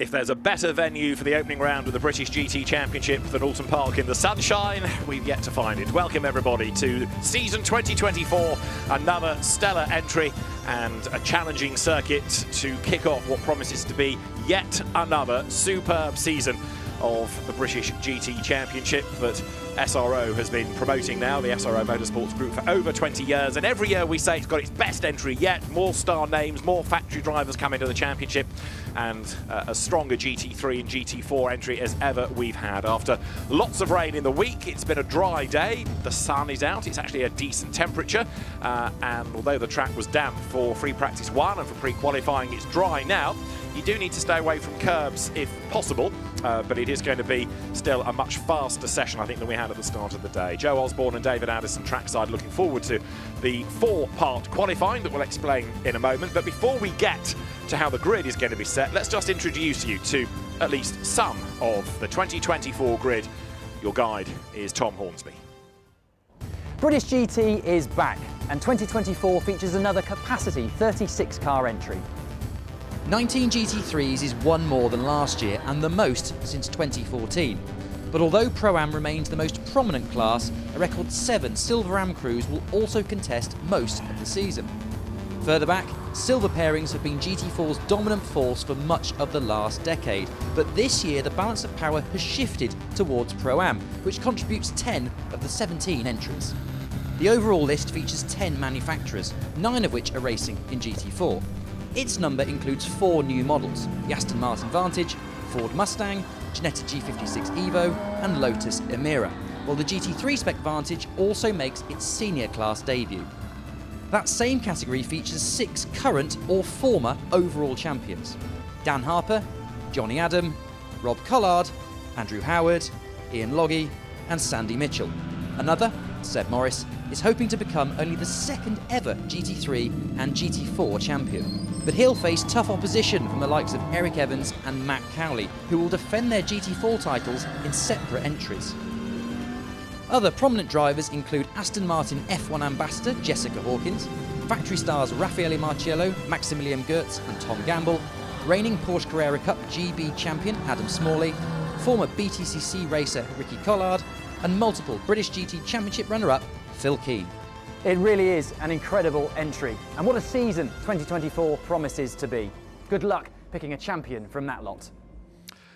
If there's a better venue for the opening round of the British GT Championship than Oulton Park in the sunshine, we've yet to find it. Welcome everybody to season 2024, another stellar entry and a challenging circuit to kick off what promises to be yet another superb season of the British GT Championship that SRO has been promoting now, the SRO Motorsports Group, for over 20 years. And every year we say it's got its best entry yet. More star names, more factory drivers come into the championship, and a stronger GT3 and GT4 entry as ever we've had. After lots of rain in the week, it's been a dry day. The sun is out. It's actually a decent temperature. And although the track was damp for free practice 1 and for pre-qualifying, it's dry now. You do need to stay away from curbs if possible, but it is going to be still a much faster session, I think, than we had at the start of the day. Joe Osborne and David Addison trackside, looking forward to the 4-part qualifying that we'll explain in a moment. But before we get to how the grid is going to be set, let's just introduce you to at least some of the 2024 grid. Your guide is Tom Hornsby. British GT is back, and 2024 features another capacity 36-car entry. 19 GT3s is one more than last year and the most since 2014. But although Pro-Am remains the most prominent class, a record 7 Silver Am crews will also contest most of the season. Further back, silver pairings have been GT4's dominant force for much of the last decade, but this year the balance of power has shifted towards Pro-Am, which contributes 10 of the 17 entries. The overall list features 10 manufacturers, 9 of which are racing in GT4. Its number includes 4 new models: the Aston Martin Vantage, Ford Mustang, Ginetta G56 Evo and Lotus Emira, while the GT3 spec Vantage also makes its senior class debut. That same category features 6 current or former overall champions: Dan Harper, Johnny Adam, Rob Collard, Andrew Howard, Ian Logie and Sandy Mitchell. Another, Seb Morris, is hoping to become only the second ever GT3 and GT4 champion. But he'll face tough opposition from the likes of Eric Evans and Matt Cowley, who will defend their GT4 titles in separate entries. Other prominent drivers include Aston Martin F1 ambassador Jessica Hawkins, factory stars Raffaele Marciello, Maximilian Goertz and Tom Gamble, reigning Porsche Carrera Cup GB champion Adam Smalley, former BTCC racer Ricky Collard, and multiple British GT Championship runner-up Phil Keane. It really is an incredible entry, and what a season 2024 promises to be. Good luck picking a champion from that lot.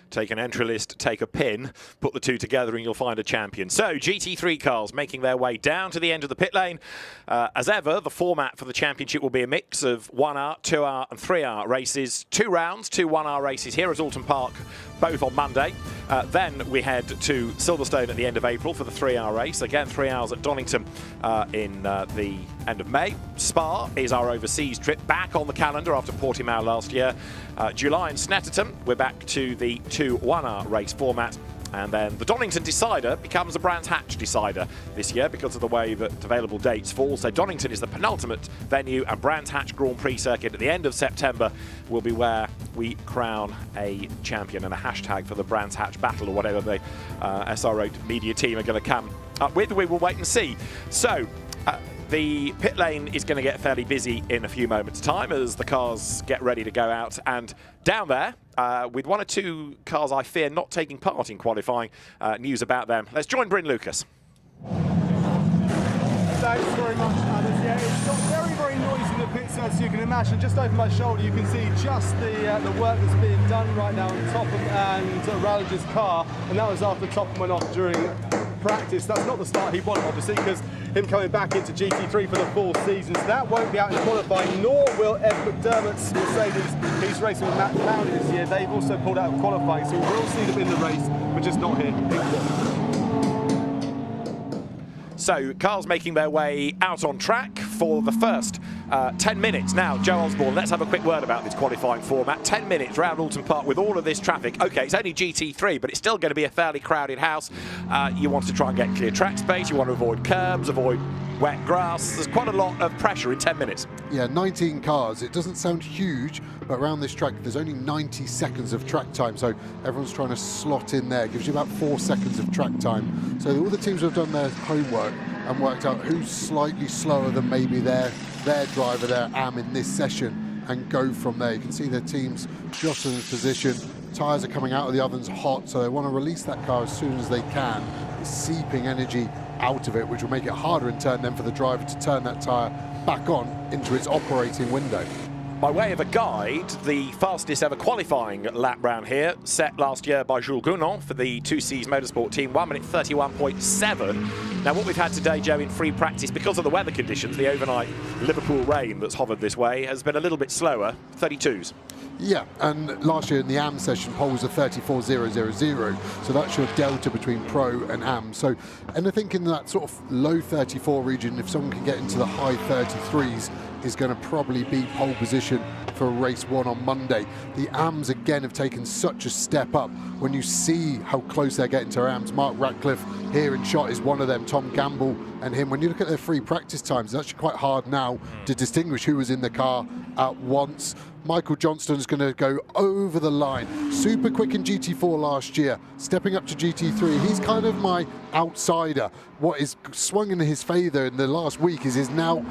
Take an entry list, take a pin, put the two together and you'll find a champion. So GT3 cars making their way down to the end of the pit lane. As ever, the format for the championship will be a mix of 1-hour, 2-hour and 3-hour races. 2 rounds, 2 1-hour races here at Oulton Park, both on Monday. Then we head to Silverstone at the end of April for the 3-hour race. Again, 3 hours at Donington in the end of May. Spa is our overseas trip, back on the calendar after Portimao last year. July in Snetterton, we're back to the 2 1-hour race format. And then the Donington Decider becomes a Brands Hatch Decider this year because of the way that available dates fall. So Donington is the penultimate venue, and Brands Hatch Grand Prix circuit at the end of September will be where we crown a champion, and a hashtag for the Brands Hatch Battle or whatever the SRO media team are going to come up with. We will wait and see. So the pit lane is going to get fairly busy in a few moments' time as the cars get ready to go out. And down there, with 1 or 2 cars I fear not taking part in qualifying, news about them. Let's join Bryn Lucas. Thanks very much, Alice. Yeah, it's got very, very noisy in the pits, as you can imagine. Just over my shoulder, you can see just the work that's being done right now on top of Rallige's car, and that was after Topham went off during practice. That's not the start he wanted, obviously, because him coming back into GT3 for the full season, so that won't be out in qualifying, nor will Ed McDermott's Mercedes. He's racing with Matt Cowley this year. They've also pulled out of qualifying, so we'll see them in the race, but just not here. So cars making their way out on track for the first 10 minutes. Now, Joe Osborne, let's have a quick word about this qualifying format. 10 minutes round Oulton Park with all of this traffic. Okay, it's only GT3, but it's still going to be a fairly crowded house. You want to try and get clear track space. You want to avoid curbs, avoid wet grass. There's quite a lot of pressure in 10 minutes. Yeah, 19 cars. It doesn't sound huge, but around this track, there's only 90 seconds of track time. So everyone's trying to slot in there. It gives you about 4 seconds of track time. So all the teams have done their homework and worked out who's slightly slower than maybe their driver, their AM in this session, and go from there. You can see their teams jostling in position tyres are coming out of the ovens hot, so they want to release that car as soon as they can. It's seeping energy out of it, which will make it harder in turn then for the driver to turn that tyre back on into its operating window. By way of a guide, the fastest ever qualifying lap round here, set last year by Jules Gounon for the 2Cs Motorsport team, 1 minute 31.7. Now what we've had today, Joe, in free practice, because of the weather conditions, the overnight Liverpool rain that's hovered this way, has been a little bit slower, 32s. Yeah, and last year in the AM session, pole was a 34.000, so that's your delta between Pro and AM. So anything in that sort of low 34 region, if someone can get into the high 33s, is going to probably be pole position for race 1 on Monday. The AMs again have taken such a step up. When you see how close they're getting to AMs, Mark Ratcliffe here in shot is one of them, Tom Gamble and him. When you look at their free practice times, it's actually quite hard now to distinguish who was in the car at once. Michael Johnston's going to go over the line. Super quick in GT4 last year, stepping up to GT3. He's kind of my outsider. What is swung in his favour in the last week is he's now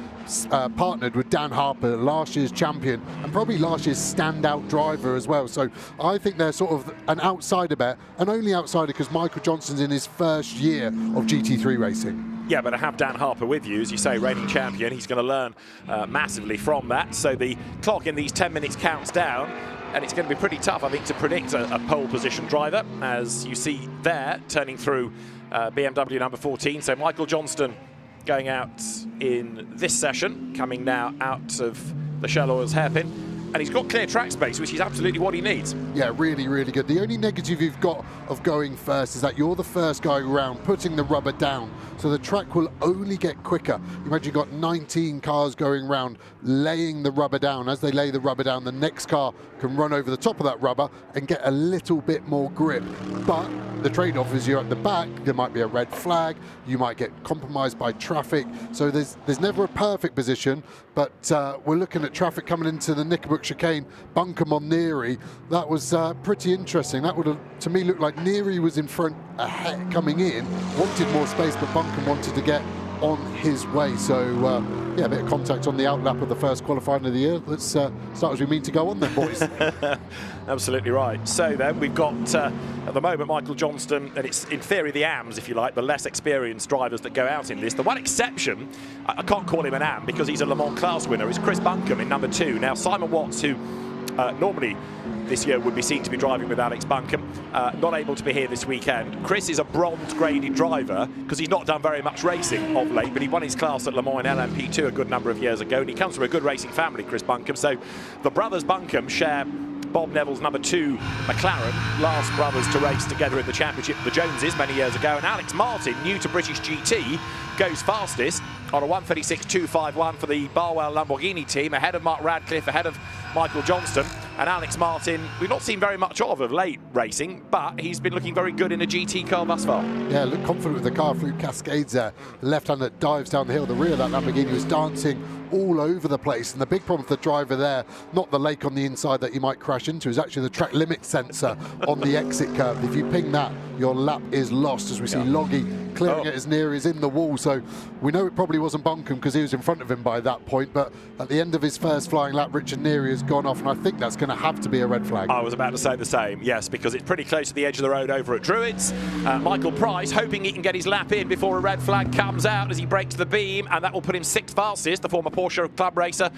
partnered with Dan Harper, last year's champion, and probably last year's standout driver as well. So I think they're sort of an outsider bet, and only outsider because Michael Johnston's in his first year of GT3 racing. Yeah, but to have Dan Harper with you, as you say, reigning champion, he's going to learn massively from that. So the clock in these 10 minutes counts down, and it's going to be pretty tough, I think, to predict a pole position driver, as you see there, turning through BMW number 14. So Michael Johnston going out in this session, coming now out of the Shell Oils hairpin. And he's got clear track space, which is absolutely what he needs. Yeah, really, really good. The only negative you've got of going first is that you're the first guy around putting the rubber down, so the track will only get quicker. Imagine you've got 19 cars going around laying the rubber down. As they lay the rubber down, the next car can run over the top of that rubber and get a little bit more grip. But the trade-off is you're at the back, there might be a red flag, you might get compromised by traffic, so there's never a perfect position, but we're looking at traffic coming into the Knickerbrook chicane, Buncombe on Neary. That was pretty interesting. That would have, to me, looked like Neary was in front ahead coming in, wanted more space, but Buncombe wanted to get on his way. So yeah, a bit of contact on the outlap of the first qualifying of the year. Let's start as we mean to go on then, boys. Absolutely right. So then we've got at the moment Michael Johnston, and it's in theory the AMs, if you like, the less experienced drivers that go out in this. The one exception, I can't call him an AM because he's a Le Mans class winner, is Chris Buncombe in number 2. Now Simon Watts, who normally this year would be seen to be driving with Alex Buncombe, not able to be here this weekend. Chris is a bronze graded driver because he's not done very much racing of late, but he won his class at Le Mans in LMP2 a good number of years ago, and he comes from a good racing family, Chris Buncombe. So the brothers Buncombe share Bob Neville's number 2 McLaren, last brothers to race together in the championship, the Joneses, many years ago. And Alex Martin, new to British GT, goes fastest on a 1:36.251 for the Barwell Lamborghini team, ahead of Mark Radcliffe, ahead of Michael Johnston. And Alex Martin, we've not seen very much of late racing, but he's been looking very good in a GT car thus far. Yeah, looked confident with the car through Cascades there. The left-hand that dives down the hill. The rear of that Lamborghini was dancing all over the place. And the big problem for the driver there, not the lake on the inside that you might crash into, is actually the track limit sensor on the exit curve. If you ping that, your lap is lost, as we see Loggy clearing it as near as in the wall. So we know it probably wasn't Buncombe because he was in front of him by that point, but at the end of his first flying lap, Richard Neary has gone off, and I think that's going to have to be a red flag. I was about to say the same, yes, because it's pretty close to the edge of the road over at Druids. Michael Price hoping he can get his lap in before a red flag comes out as he breaks the beam, and that will put him 6th fastest, the former Porsche club racer.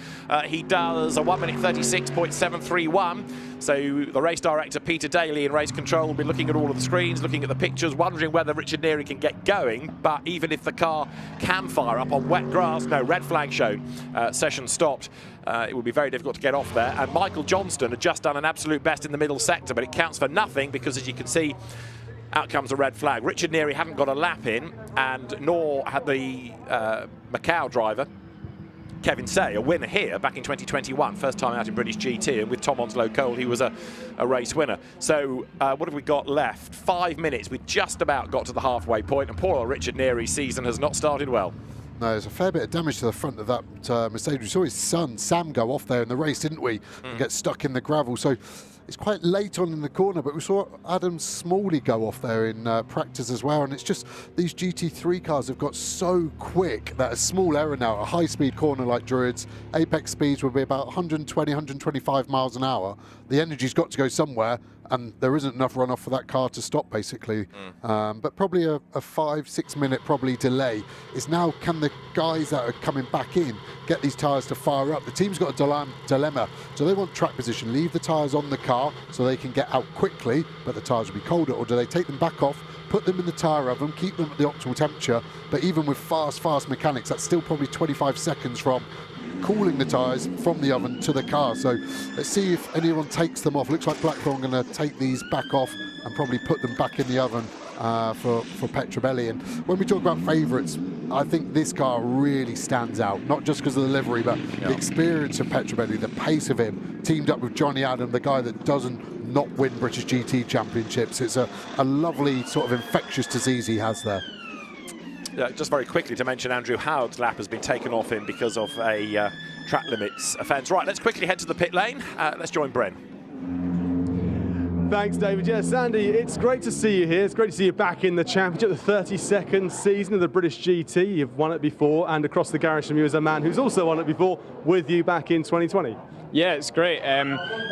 He does a 1:36.731. So the race director, Peter Daly, in race control will be looking at all of the screens, looking at the pictures, wondering whether Richard Neary can get going. But even if the car can fire up on wet grass, no, red flag shown, session stopped. It would be very difficult to get off there. And Michael Johnston had just done an absolute best in the middle sector, but it counts for nothing because, as you can see, out comes a red flag. Richard Neary hadn't got a lap in, and nor had the Macau driver, Kevin Say, a winner here back in 2021, first time out in British GT, and with Tom Onslow Cole, he was a race winner. So what have we got left? 5 minutes. We just about got to the halfway point, and poor old Richard Neary's season has not started well. No, there's a fair bit of damage to the front of that Mercedes. We saw his son, Sam, go off there in the race, didn't we? And get stuck in the gravel. So it's quite late on in the corner, but we saw Adam Smalley go off there in practice as well. And it's just these GT3 cars have got so quick that a small error now, a high-speed corner like Druids, apex speeds will be about 120, 125 miles an hour. The energy's got to go somewhere, and there isn't enough runoff for that car to stop, basically. But probably a 5-6 minute probably delay is now, can the guys that are coming back in get these tyres to fire up? The team's got a dilemma. So they want track position, leave the tyres on the car so they can get out quickly, but the tyres will be colder, or do they take them back off, put them in the tyre oven, keep them at the optimal temperature? But even with fast mechanics, that's still probably 25 seconds from cooling the tyres from the oven to the car. So let's see if anyone takes them off. Looks like Blackthorn going to take these back off and probably put them back in the oven for Petrobelli. And when we talk about favourites, I think this car really stands out, not just because of the livery, but the experience of Petrobelli, the pace of him, teamed up with Johnny Adam, the guy that doesn't not win British GT championships. It's a lovely sort of infectious disease he has there. Yeah, just very quickly to mention, Andrew Howard's lap has been taken off him because of a track limits offence. Right, let's quickly head to the pit lane. Let's join Bren. Thanks, David. Yeah, Sandy, it's great to see you here. It's great to see you back in the championship, the 32nd season of the British GT. You've won it before, and across the garage from you is a man who's also won it before with you back in 2020. Yeah, it's great.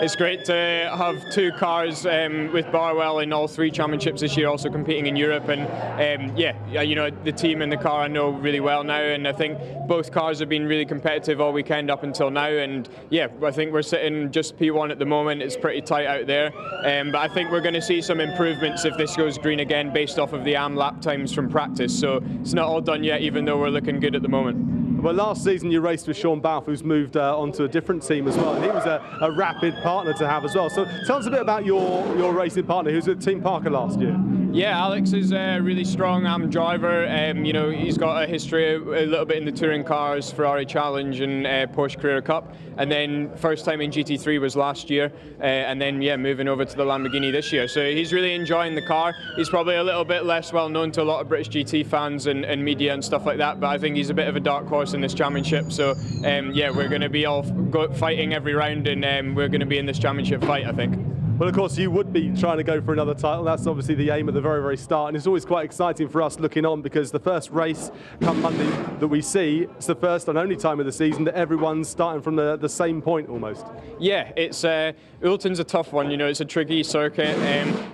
It's great to have two cars with Barwell in all three championships this year, also competing in Europe. And yeah, you know, the team and the car I know really well now, and I think both cars have been really competitive all weekend up until now. And yeah, I think we're sitting just P1 at the moment. It's pretty tight out there, but I think we're going to see some improvements if this goes green again, based off of the AM lap times from practice. So it's not all done yet, even though we're looking good at the moment. Well, last season you raced with Sean Balfe, who's moved onto a different team as well, and he was a rapid partner to have as well. So tell us a bit about your racing partner, who's with Team Parker last year. Yeah, Alex is a really strong AM driver. You know, he's got a history a little bit in the touring cars, Ferrari Challenge and Porsche Carrera Cup, and then first time in GT3 was last year, and then yeah, moving over to the Lamborghini this year. So he's really enjoying the car. He's probably a little bit less well known to a lot of British GT fans and media and stuff like that, but I think he's a bit of a dark horse in this championship. So yeah, we're going to be all fighting every round, and we're going to be in this championship fight, I think. Well, of course, you would be trying to go for another title. That's obviously the aim at the very, very start. And it's always quite exciting for us looking on, because the first race come Monday that we see, it's the first and only time of the season that everyone's starting from the same point almost. Yeah, it's Oulton's a tough one. You know, it's a tricky circuit.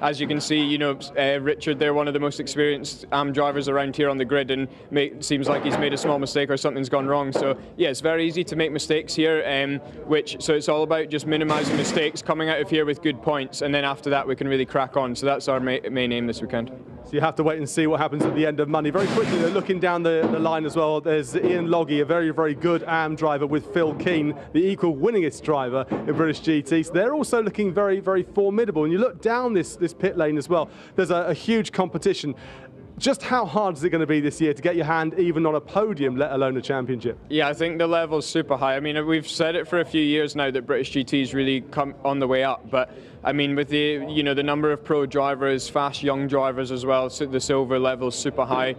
As you can see, you know, Richard, they're one of the most experienced AM drivers around here on the grid, and seems like he's made a small mistake or something's gone wrong. So yeah, it's very easy to make mistakes here, so it's all about just minimising mistakes, coming out of here with good points, and then after that we can really crack on. So that's our main aim this weekend. So you have to wait and see what happens at the end of Monday. Very quickly, though, looking down the line as well, there's Ian Loggy, a very, very good AM driver, with Phil Keane, the equal winningest driver in British GT. So they're also looking very, very formidable. And you look down this pit lane as well, there's a huge competition. Just how hard is it going to be this year to get your hand even on a podium, let alone a championship? Yeah, I think the level's super high. I mean, we've said it for a few years now that British GT's really come on the way up, but I mean, with the the number of pro drivers, fast young drivers as well, so the silver level's super high,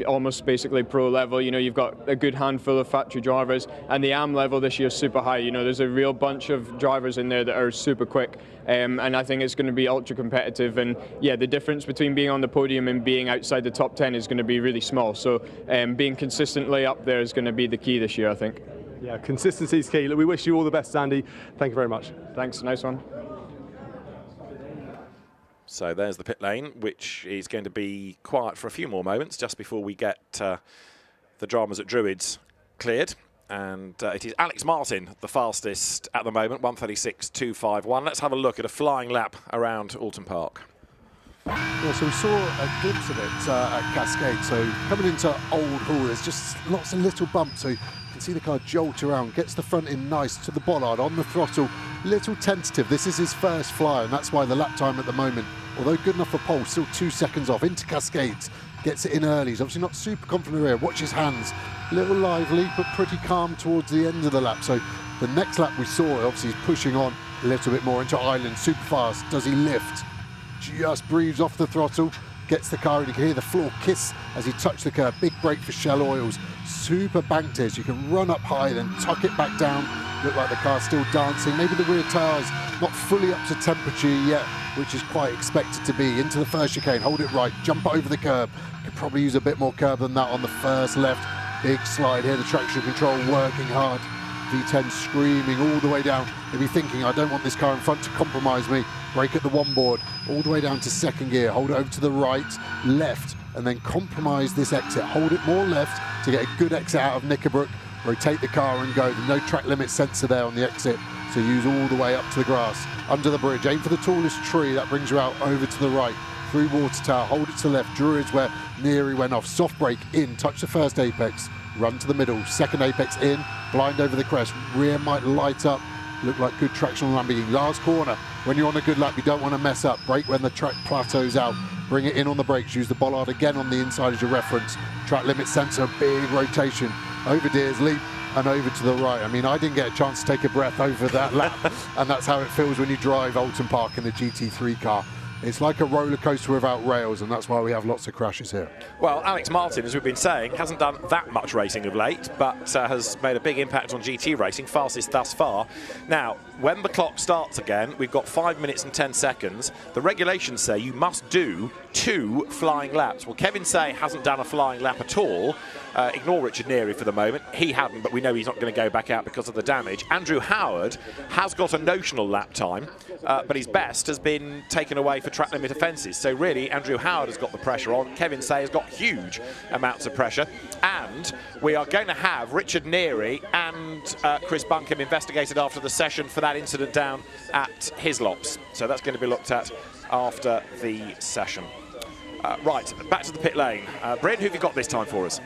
almost basically pro level. You know, you've got a good handful of factory drivers, and the AM level this year is super high. You know, there's a real bunch of drivers in there that are super quick, and I think it's going to be ultra competitive. And yeah, the difference between being on the podium and being outside the top 10 is going to be really small. So being consistently up there is going to be the key this year, I think. Yeah, consistency is key. Look, we wish you all the best, Sandy. Thank you very much. Thanks, nice one. So there's the pit lane, which is going to be quiet for a few more moments just before we get the dramas at Druids cleared. And it is Alex Martin, the fastest at the moment, 1:36.251. Let's have a look at a flying lap around Oulton Park. Yeah, so we saw a glimpse of it at Cascade. So coming into Old Hall, there's just lots of little bumps. So you can see the car jolt around, gets the front in nice to the bollard, on the throttle, little tentative. This is his first fly, and that's why the lap time at the moment, although good enough for pole, still 2 seconds off. Into Cascades, gets it in early. He's obviously not super confident rear. Watch his hands, a little lively, but pretty calm towards the end of the lap. So the next lap we saw, obviously he's pushing on a little bit more into Island, super fast. Does he lift? Just breathes off the throttle, gets the car in. You can hear the floor kiss as he touched the curb. Big brake for Shell Oils. Super banked here, so you can run up high, then tuck it back down. Look like the car's still dancing. Maybe the rear tyres not fully up to temperature yet, which is quite expected to be. Into the first chicane, hold it right, jump over the curb. Could probably use a bit more curb than that on the first left. Big slide here, the traction control working hard. V10 screaming all the way down. Maybe thinking, I don't want this car in front to compromise me. brake at the one board, all the way down to second gear, hold it over to the right, left, and then compromise this exit. Hold it more left to get a good exit out of Knickerbrook, rotate the car and go. There's no track limit sensor there on the exit, so use all the way up to the grass. Under the bridge, aim for the tallest tree, that brings you out over to the right. Through Water Tower, hold it to the left. Druids where Neary went off. Soft brake in, touch the first apex, run to the middle. Second apex in, blind over the crest. Rear might light up, look like good traction on Lamborghini. Last corner, when you're on a good lap, you don't want to mess up. Brake when the track plateaus out. Bring it in on the brakes. Use the bollard again on the inside as your reference. Track limit sensor, big rotation. Over Deers, leap, and over to the right. I mean, I didn't get a chance to take a breath over that lap, and that's how it feels when you drive Oulton Park in the GT3 car. It's like a roller coaster without rails, and that's why we have lots of crashes here. Well, Alex Martin, as we've been saying, hasn't done that much racing of late, but has made a big impact on GT racing, fastest thus far. Now, when the clock starts again, we've got 5 minutes and 10 seconds. The regulations say you must do 2 flying laps. Well, Kevin Say hasn't done a flying lap at all. Ignore Richard Neary for the moment. He hadn't, but we know he's not going to go back out because of the damage. Andrew Howard has got a notional lap time, but his best has been taken away for track limit offences. So really, Andrew Howard has got the pressure on. Kevin Say has got huge amounts of pressure. And we are going to have Richard Neary and Chris Buncombe investigated after the session for that incident down at Hislops. So that's going to be looked at after the session. Right, back to the pit lane. Bryn, who have you got this time for us?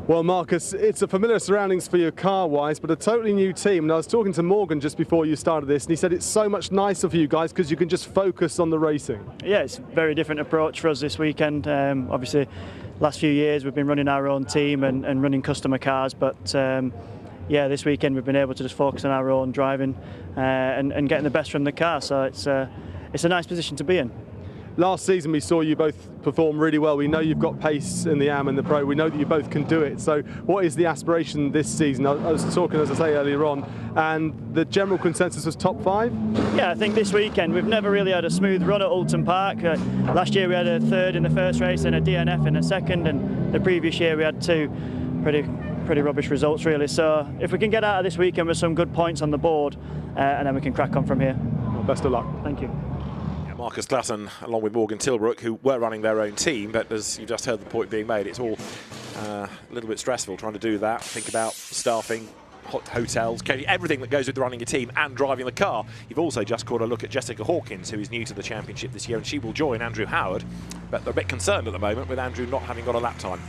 Well, Marcus, it's a familiar surroundings for you car-wise, but a totally new team. And I was talking to Morgan just before you started this, and he said it's so much nicer for you guys because you can just focus on the racing. Yeah, it's a very different approach for us this weekend. Obviously, last few years we've been running our own team and running customer cars, but yeah, this weekend we've been able to just focus on our own driving and getting the best from the car. So it's a nice position to be in. Last season we saw you both perform really well. We know you've got pace in the AM and the Pro. We know that you both can do it. So what is the aspiration this season? I was talking, as I say, earlier on, and the general consensus was top 5? Yeah, I think this weekend we've never really had a smooth run at Oulton Park. Last year we had a third in the first race and a DNF in the second, and the previous year we had 2 pretty rubbish results really. So if we can get out of this weekend with some good points on the board, and then we can crack on from here. Well, best of luck. Thank you. Marcus Glasson, along with Morgan Tilbrook, who were running their own team, but as you just heard the point being made, it's all a little bit stressful trying to do that. Think about staffing, hotels, everything that goes with running a team and driving the car. You've also just caught a look at Jessica Hawkins, who is new to the championship this year, and she will join Andrew Howard, but they're a bit concerned at the moment with Andrew not having got a lap time.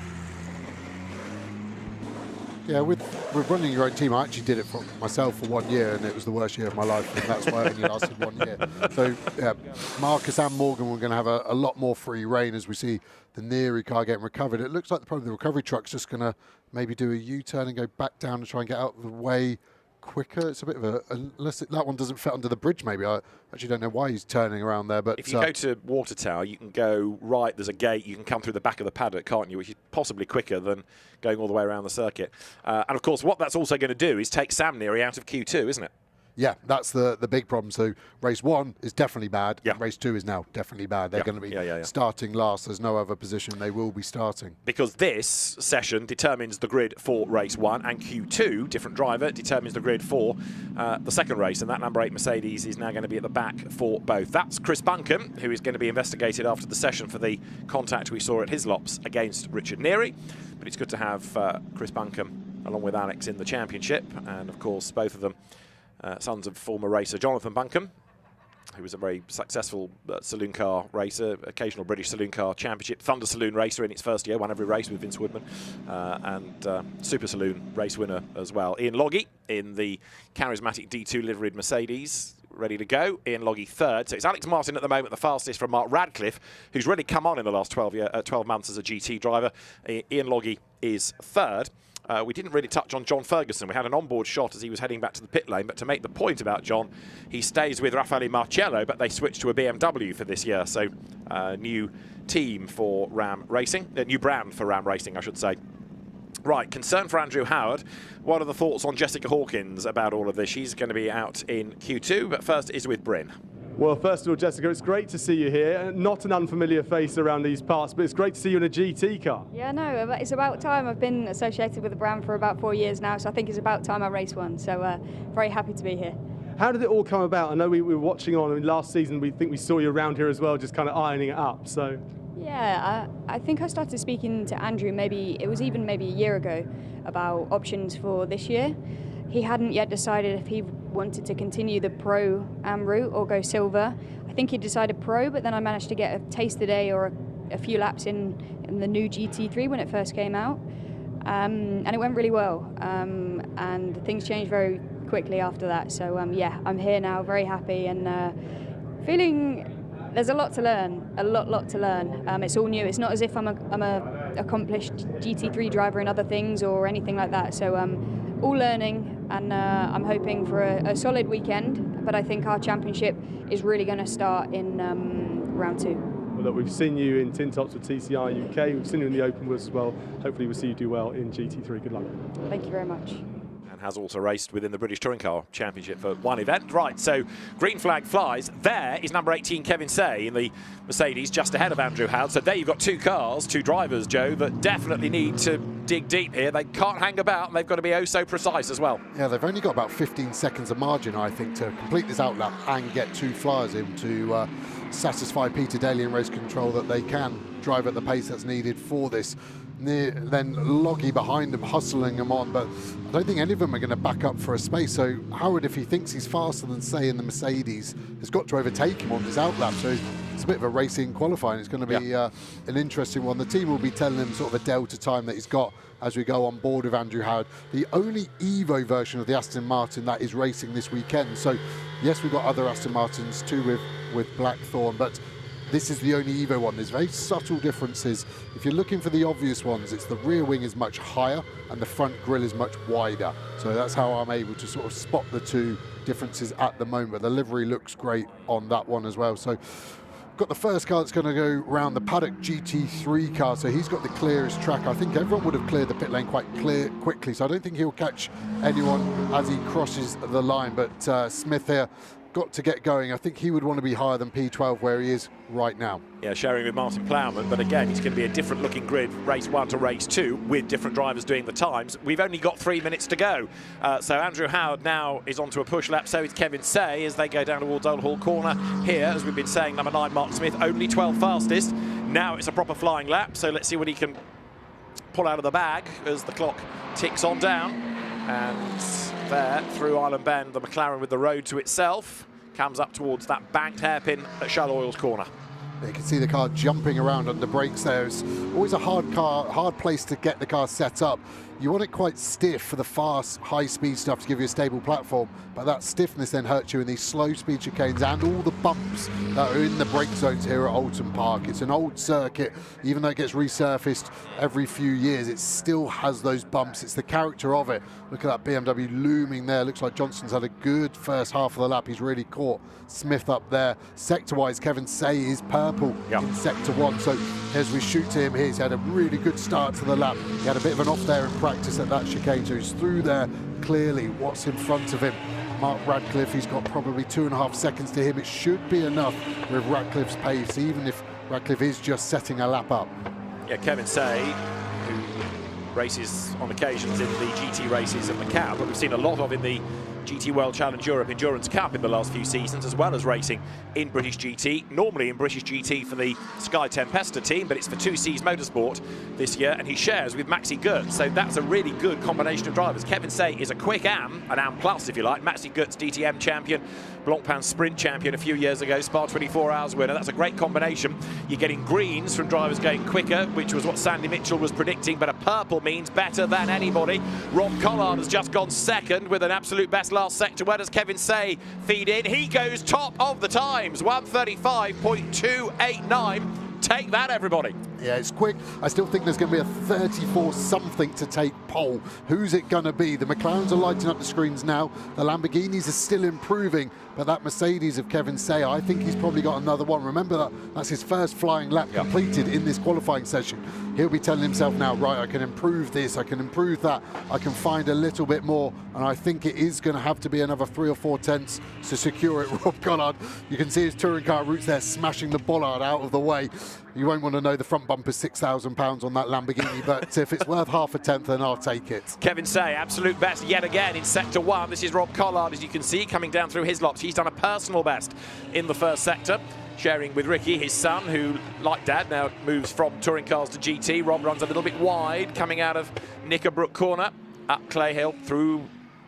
Yeah, with running your own team, I actually did it for myself for 1 year, and it was the worst year of my life, and that's why I only lasted 1 year. So yeah, Marcus and Morgan were going to have a lot more free reign as we see the Neary car getting recovered. It looks like probably the recovery truck's just going to maybe do a U-turn and go back down and try and get out of the way quicker. It's a bit of unless that one doesn't fit under the bridge, maybe. I actually don't know why he's turning around there. But if you go to Water Tower, you can go right, there's a gate, you can come through the back of the paddock, can't you, which is possibly quicker than going all the way around the circuit. And of course, what that's also going to do is take Sam Neary out of Q2, isn't it? Yeah, that's the big problem. So race 1 is definitely bad. Yeah. And race 2 is now definitely bad. They're going to be starting last. There's no other position they will be starting. Because this session determines the grid for race 1, and Q2, different driver, determines the grid for the second race. And that number 8 Mercedes is now going to be at the back for both. That's Chris Buncombe, who is going to be investigated after the session for the contact we saw at Hislops against Richard Neary. But it's good to have Chris Buncombe along with Alex in the championship. And of course, both of them sons of former racer Jonathan Buncombe, who was a very successful saloon car racer, occasional British Saloon Car Championship, Thunder Saloon racer in its first year, won every race with Vince Woodman, and Super Saloon race winner as well. Ian Loggy in the charismatic D2 liveried Mercedes, ready to go. Ian Loggy third. So it's Alex Martin at the moment, the fastest from Mark Radcliffe, who's really come on in the last 12 months as a GT driver. Ian Loggy is third. We didn't really touch on John Ferguson. We had an onboard shot as he was heading back to the pit lane, but to make the point about John, he stays with Raffaele Marcello, but they switched to a BMW for this year, so new team for Ram Racing, a new brand for Ram Racing, I should say. Right, concern for Andrew Howard. What are the thoughts on Jessica Hawkins about all of this? She's going to be out in Q2, but first is with Bryn. Well, first of all, Jessica, it's great to see you here. Not an unfamiliar face around these parts, but it's great to see you in a GT car. Yeah, no, it's about time. I've been associated with the brand for about 4 years now, so I think it's about time I race one. So very happy to be here. How did it all come about? I know we were watching on, and last season we think we saw you around here as well, just kind of ironing it up. So. Yeah, I think I started speaking to Andrew maybe a year ago about options for this year. He hadn't yet decided if he wanted to continue the pro route or go silver. I think he decided pro, but then I managed to get a taste today or a few laps in the new GT3 when it first came out, and it went really well. And things changed very quickly after that. So yeah, I'm here now, very happy and feeling. There's a lot to learn, a lot to learn. It's all new. It's not as if I'm a accomplished GT3 driver in other things or anything like that. So all learning, and I'm hoping for a solid weekend. But I think our championship is really going to start in round 2. Well, look, we've seen you in tin tops with TCI UK. We've seen you in the Open as well. Hopefully, we'll see you do well in GT3. Good luck. Thank you very much. And has also raced within the British Touring Car Championship for one event. Right, so green flag flies. There is number 18, Kevin Say, in the Mercedes, just ahead of Andrew Howard. So there you've got 2 cars, 2 drivers, Joe, that definitely need to dig deep here. They can't hang about, and they've got to be oh so precise as well. Yeah, they've only got about 15 seconds of margin, I think, to complete this outlap and get 2 flyers in to satisfy Peter Daly in race control that they can drive at the pace that's needed for this. Then Loggy behind them, hustling them on, but I don't think any of them are going to back up for a space. So Howard, if he thinks he's faster than Say in the Mercedes, has got to overtake him on this outlap. So it's a bit of a racing qualifying. It's going to be an interesting one. The team will be telling him sort of a delta time that he's got as we go on board with Andrew Howard. The only Evo version of the Aston Martin that is racing this weekend. So yes, we've got other Aston Martins too with Blackthorn, but this is the only Evo one. There's very subtle differences. If you're looking for the obvious ones, it's the rear wing is much higher and the front grille is much wider. So that's how I'm able to sort of spot the 2 differences at the moment. The livery looks great on that one as well. So got the first car that's going to go round the paddock GT3 car, so he's got the clearest track. I think everyone would have cleared the pit lane quite quickly, so I don't think he'll catch anyone as he crosses the line. But Smith here got to get going. I think he would want to be higher than P12 where he is right now. Yeah, sharing with Martin Plowman, but again, it's going to be a different looking grid, race 1 to race 2, with different drivers doing the times. We've only got 3 minutes to go. So Andrew Howard now is onto a push lap, so is Kevin Say as they go down towards Old Hall Corner. Here, as we've been saying, number 9, Mark Smith, only 12 fastest. Now it's a proper flying lap, so let's see what he can pull out of the bag as the clock ticks on down. And there, through Island Bend, the McLaren with the road to itself comes up towards that banked hairpin at Shell Oil's corner. You can see the car jumping around under brakes there. It's always a hard place to get the car set up. You want it quite stiff for the fast, high-speed stuff to give you a stable platform, but that stiffness then hurts you in these slow-speed chicanes and all the bumps that are in the brake zones here at Oulton Park. It's an old circuit. Even though it gets resurfaced every few years, it still has those bumps. It's the character of it. Look at that BMW looming there. Looks like Johnston's had a good first half of the lap. He's really caught Smith up there. Sector-wise, Kevin Say is purple in Sector 1. So as we shoot to him here, he's had a really good start to the lap. He had a bit of an off there in practice at that chicane, so he's through there clearly. What's in front of him? Mark Radcliffe, he's got probably 2.5 seconds to him. It should be enough with Radcliffe's pace, even if Radcliffe is just setting a lap up. Yeah, Kevin Say, who races on occasions in the GT races of Macau, but we've seen a lot of in the GT World Challenge Europe Endurance Cup in the last few seasons, as well as racing in British GT, normally in British GT for the Sky Tempesta team, but it's for 2Cs Motorsport this year, and he shares with Maxi Goetz, so that's a really good combination of drivers. Kevin Say is a quick an plus if you like. Maxi Goetz, DTM champion, Blancpain Sprint champion a few years ago, Spa 24 Hours winner. That's a great combination. You're getting greens from drivers going quicker, which was what Sandy Mitchell was predicting, but a purple means better than anybody. Rob Collard has just gone second with an absolute best last sector. Where does Kevin Say feed in? He goes top of the times, 1:35.289. Take that, everybody. Yeah, it's quick. I still think there's going to be a 34-something to take pole. Who's it going to be? The McLarens are lighting up the screens now. The Lamborghinis are still improving, but that Mercedes of Kevin Say, I think he's probably got another one. Remember that's his first flying lap completed in this qualifying session. He'll be telling himself now, right, I can improve this, I can improve that, I can find a little bit more, and I think it is going to have to be another 3 or 4 tenths to secure it. Rob Collard, you can see his touring car roots there smashing the bollard out of the way. You won't want to know the front bumper's £6,000 on that Lamborghini, but if it's worth half a tenth, then I'll take it. Kevin Say, absolute best yet again in sector 1. This is Rob Collard, as you can see, coming down through his lots. He's done a personal best in the first sector, sharing with Ricky, his son, who, like Dad, now moves from touring cars to GT. Rob runs a little bit wide, coming out of Knickerbrook Corner, up Clay Hill, through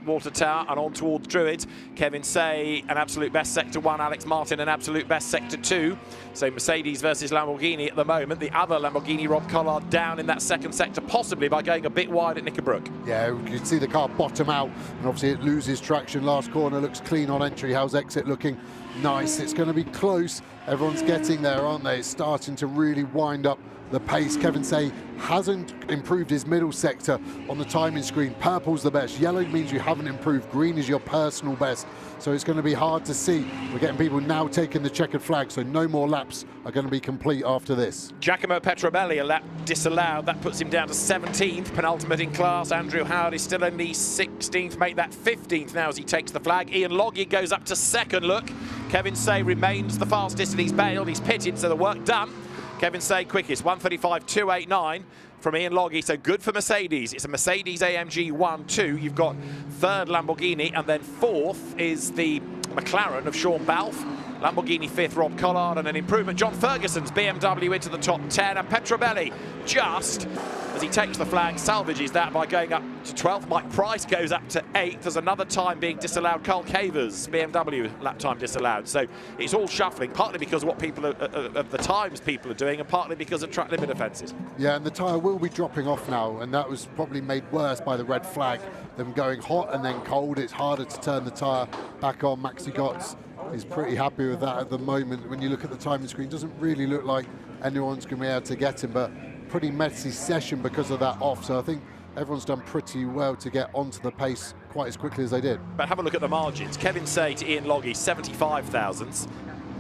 Water Tower and on towards Druids. Kevin Say, an absolute best sector 1. Alex Martin, an absolute best sector 2. So Mercedes versus Lamborghini at the moment. The other Lamborghini, Rob Collard, down in that second sector, possibly by going a bit wide at Knickerbrook. Yeah, you can see the car bottom out, and obviously it loses traction. Last corner looks clean on entry. How's exit looking? Nice. It's going to be close. Everyone's getting there, aren't they? It's starting to really wind up the pace. Kevin Say hasn't improved his middle sector on the timing screen. Purple's the best. Yellow means you haven't improved. Green is your personal best. So it's going to be hard to see. We're getting people now taking the checkered flag, so no more laps are going to be complete after this. Giacomo Petrobelli, a lap disallowed. That puts him down to 17th, penultimate in class. Andrew Howard is still in the 16th, make that 15th now as he takes the flag. Ian Logie goes up to second. Look, Kevin Say remains the fastest and he's bailed. He's pitted, so the work done. Kevin Say quickest, 1:35.289 from Ian Logie, so good for Mercedes. It's a Mercedes AMG 1-2. You've got third Lamborghini, and then fourth is the McLaren of Sean Balfe. Lamborghini fifth, Rob Collard, and an improvement. John Ferguson's BMW into the top 10, and Petrobelli just, as he takes the flag, salvages that by going up to 12th. Mike Price goes up to 8th. There's another time being disallowed. Carl Cavers, BMW lap time disallowed. So it's all shuffling, partly because of what people of the times people are doing, and partly because of track limit offences. Yeah, and the tyre will be dropping off now, and that was probably made worse by the red flag. Them going hot and then cold. It's harder to turn the tyre back on. Maxi Gotts is pretty happy with that at the moment. When you look at the timing screen, it doesn't really look like anyone's going to be able to get him, but pretty messy session because of that off. So I think everyone's done pretty well to get onto the pace quite as quickly as they did. But have a look at the margins. Kevin Say to Ian Logie, 75 thousandths.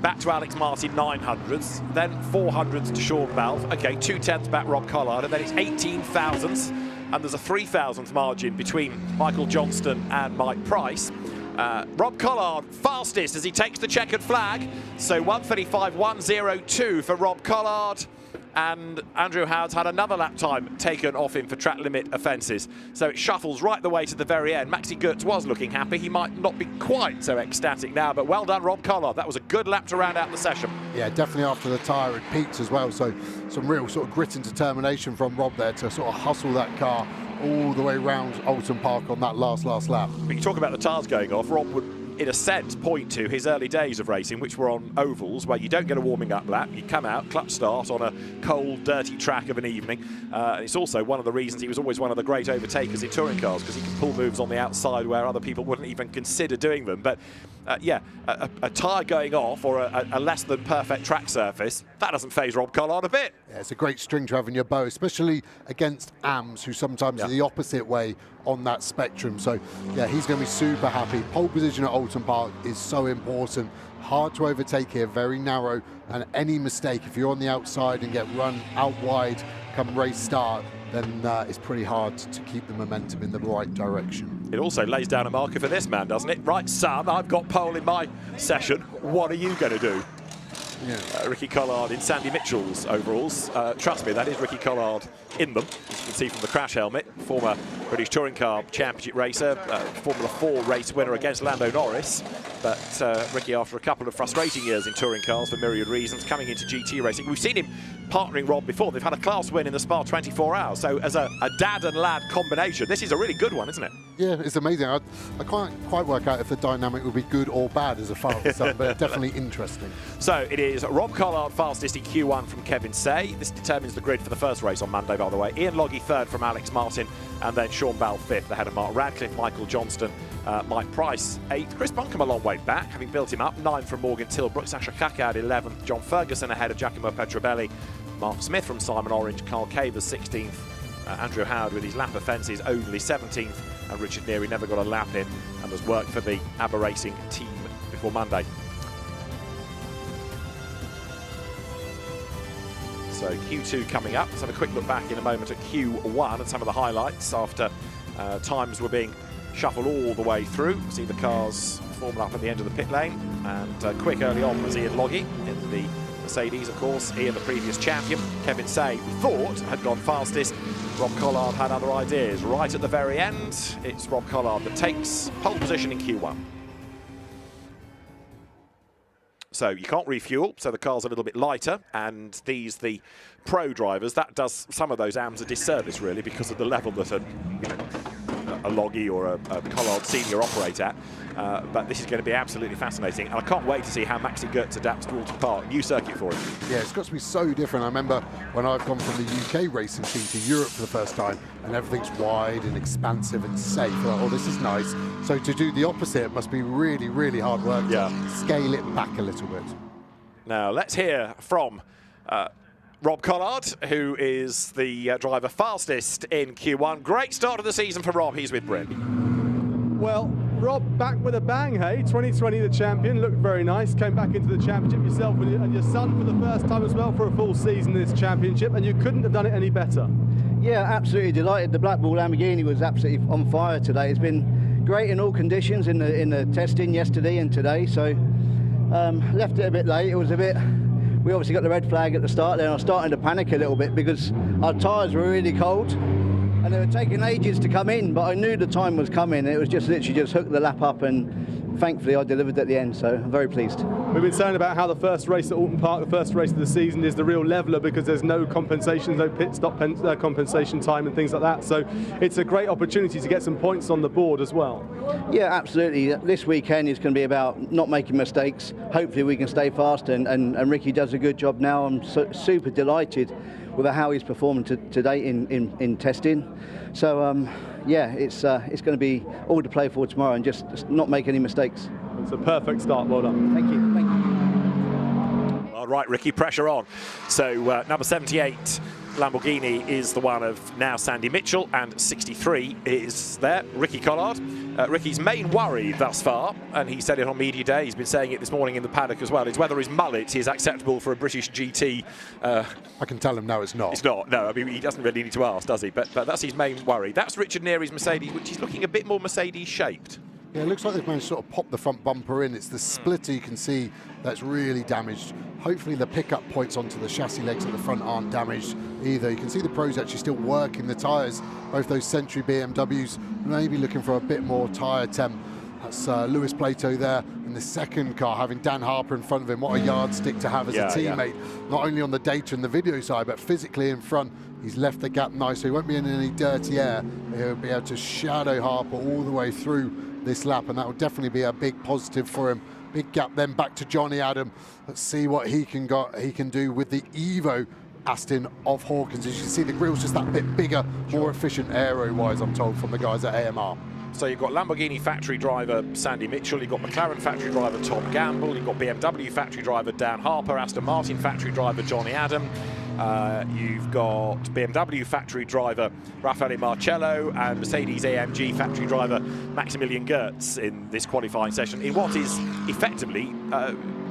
Back to Alex Martin, 900ths. Then 400ths to Sean Balfe. Okay, 2/10 back Rob Collard, and then it's 18 thousandths. And there's a 3,000th margin between Michael Johnston and Mike Price. Rob Collard fastest as he takes the checkered flag. So 1:35.102 for Rob Collard. And Andrew Howard's had another lap time taken off him for track limit offences. So it shuffles right the way to the very end. Maxi Gotts was looking happy. He might not be quite so ecstatic now, but well done, Rob Collard. That was a good lap to round out the session. Yeah, definitely after the tyre it peaked as well. So some real sort of grit and determination from Rob there to sort of hustle that car all the way round Oulton Park on that last lap. But you talk about the tyres going off, Rob would, in a sense, point to his early days of racing, which were on ovals, where you don't get a warming up lap. You come out, clutch start on a cold, dirty track of an evening. It's also one of the reasons he was always one of the great overtakers in touring cars, because he can pull moves on the outside where other people wouldn't even consider doing them. But yeah, a tyre going off or a less than perfect track surface, that doesn't faze Rob Collard a bit. Yeah, it's a great string to have in your bow, especially against AMs, who sometimes are the opposite way on that spectrum. So yeah, he's going to be super happy. Pole position at Oulton Park is so important. Hard to overtake here, very narrow, and any mistake, if you're on the outside and get run out wide come race start, then it's pretty hard to keep the momentum in the right direction. It also lays down a marker for this man, doesn't it? Right, son, I've got pole in my session. What are you going to do? Yeah. Ricky Collard in Sandy Mitchell's overalls. Trust me, that is Ricky Collard in them. As you can see from the crash helmet. Former British Touring Car Championship racer, Formula 4 race winner against Lando Norris. But Ricky, after a couple of frustrating years in touring cars for myriad reasons, coming into GT racing. We've seen him partnering Rob before. They've had a class win in the Spa 24 Hours. So as a dad and lad combination, this is a really good one, isn't it? Yeah, it's amazing. I can't quite work out if the dynamic would be good or bad as a father-son, but definitely interesting. So it is Rob Collard fastest in Q1 from Kevin Say. This determines the grid for the first race on Monday, by the way. Ian Logie third from Alex Martin, and then Sean Balfe fifth ahead of Mark Radcliffe, Michael Johnston, Mike Price 8th. Chris Buncombe a long way back, having built him up. 9th from Morgan Tilbrook, Sasha Kakad 11th. John Ferguson ahead of Giacomo Petrobelli. Mark Smith from Simon Orange, Carl Cavers 16th. Andrew Howard with his lap offences only 17th, and Richard Neary never got a lap in, and has worked for the ABBA Racing team before Monday. So Q2 coming up. Let's have a quick look back in a moment at Q1 and some of the highlights after times were being shuffled all the way through. See the cars forming up at the end of the pit lane, and quick early on was Ian Logie in the Mercedes, of course, Ian, the previous champion. Kevin Say, we thought, had gone fastest. Rob Collard had other ideas. Right at the very end, it's Rob Collard that takes pole position in Q1. So you can't refuel, so the car's a little bit lighter, and these, the pro drivers, that does some of those AMs a disservice, really, because of the level that a Loggy or a Collard senior operate at. But this is going to be absolutely fascinating, and I can't wait to see how Maxi Goetz adapts to Oulton Park. New circuit for him. Yeah, it's got to be so different. I remember when I've gone from the UK racing scene to Europe for the first time, and everything's wide and expansive and safe. Like, oh, this is nice. So to do the opposite, it must be really, really hard work to scale it back a little bit. Now, let's hear from Rob Collard, who is the driver fastest in Q1. Great start of the season for Rob. He's with Bryn. Well, Rob, back with a bang, hey? 2020 the champion, looked very nice. Came back into the championship yourself and your son for the first time as well for a full season in this championship, and you couldn't have done it any better. Yeah, absolutely delighted. The Black Ball Lamborghini was absolutely on fire today. It's been great in all conditions in the testing yesterday and today. So left it a bit late. It was a bit. We obviously got the red flag at the start there, and I was starting to panic a little bit because our tyres were really cold and they were taking ages to come in, but I knew the time was coming. It was just literally just hook the lap up, and thankfully I delivered at the end, so I'm very pleased. We've been saying about how the first race at Oulton Park, the first race of the season, is the real leveller because there's no compensation, no pit stop compensation time and things like that, so it's a great opportunity to get some points on the board as well. Yeah, absolutely. This weekend is going to be about not making mistakes. Hopefully we can stay fast, and Ricky does a good job now. I'm super delighted with how he's performed to date in testing. So yeah, it's going to be all to play for tomorrow, and just not make any mistakes. It's a perfect start. Well done. Thank you. Thank you. All right, Ricky, pressure on. So number 78 Lamborghini is the one of now Sandy Mitchell, and 63 is there, Ricky Collard. Ricky's main worry thus far, and he said it on media day, he's been saying it this morning in the paddock as well, is whether his mullet is acceptable for a British GT. I can tell him no, it's not. It's not, no. I mean, he doesn't really need to ask, does he? But that's his main worry. That's Richard Neary's Mercedes, which is looking a bit more Mercedes-shaped. Yeah, it looks like they've managed to sort of pop the front bumper in. It's the splitter you can see that's really damaged. Hopefully the pickup points onto the chassis legs at the front aren't damaged either. You can see the pros actually still working the tyres. Both those Century BMWs maybe looking for a bit more tyre temp. That's Lewis Plato there in the second car, having Dan Harper in front of him. What a yardstick to have as a teammate. Yeah. Not only on the data and the video side, but physically in front. He's left the gap nice, so he won't be in any dirty air. He'll be able to shadow Harper all the way through this lap, and that will definitely be a big positive for him. Big gap then back to Johnny Adam. Let's see what he can do with the Evo Aston of Hawkins. As you can see, the grill's just that bit bigger, more efficient aero-wise, I'm told, from the guys at AMR. So you've got Lamborghini factory driver Sandy Mitchell, you've got McLaren factory driver Tom Gamble, you've got BMW factory driver Dan Harper, Aston Martin factory driver Johnny Adam, you've got BMW factory driver Raffaele Marcello, and Mercedes AMG factory driver Maximilian Goetz in this qualifying session in what is effectively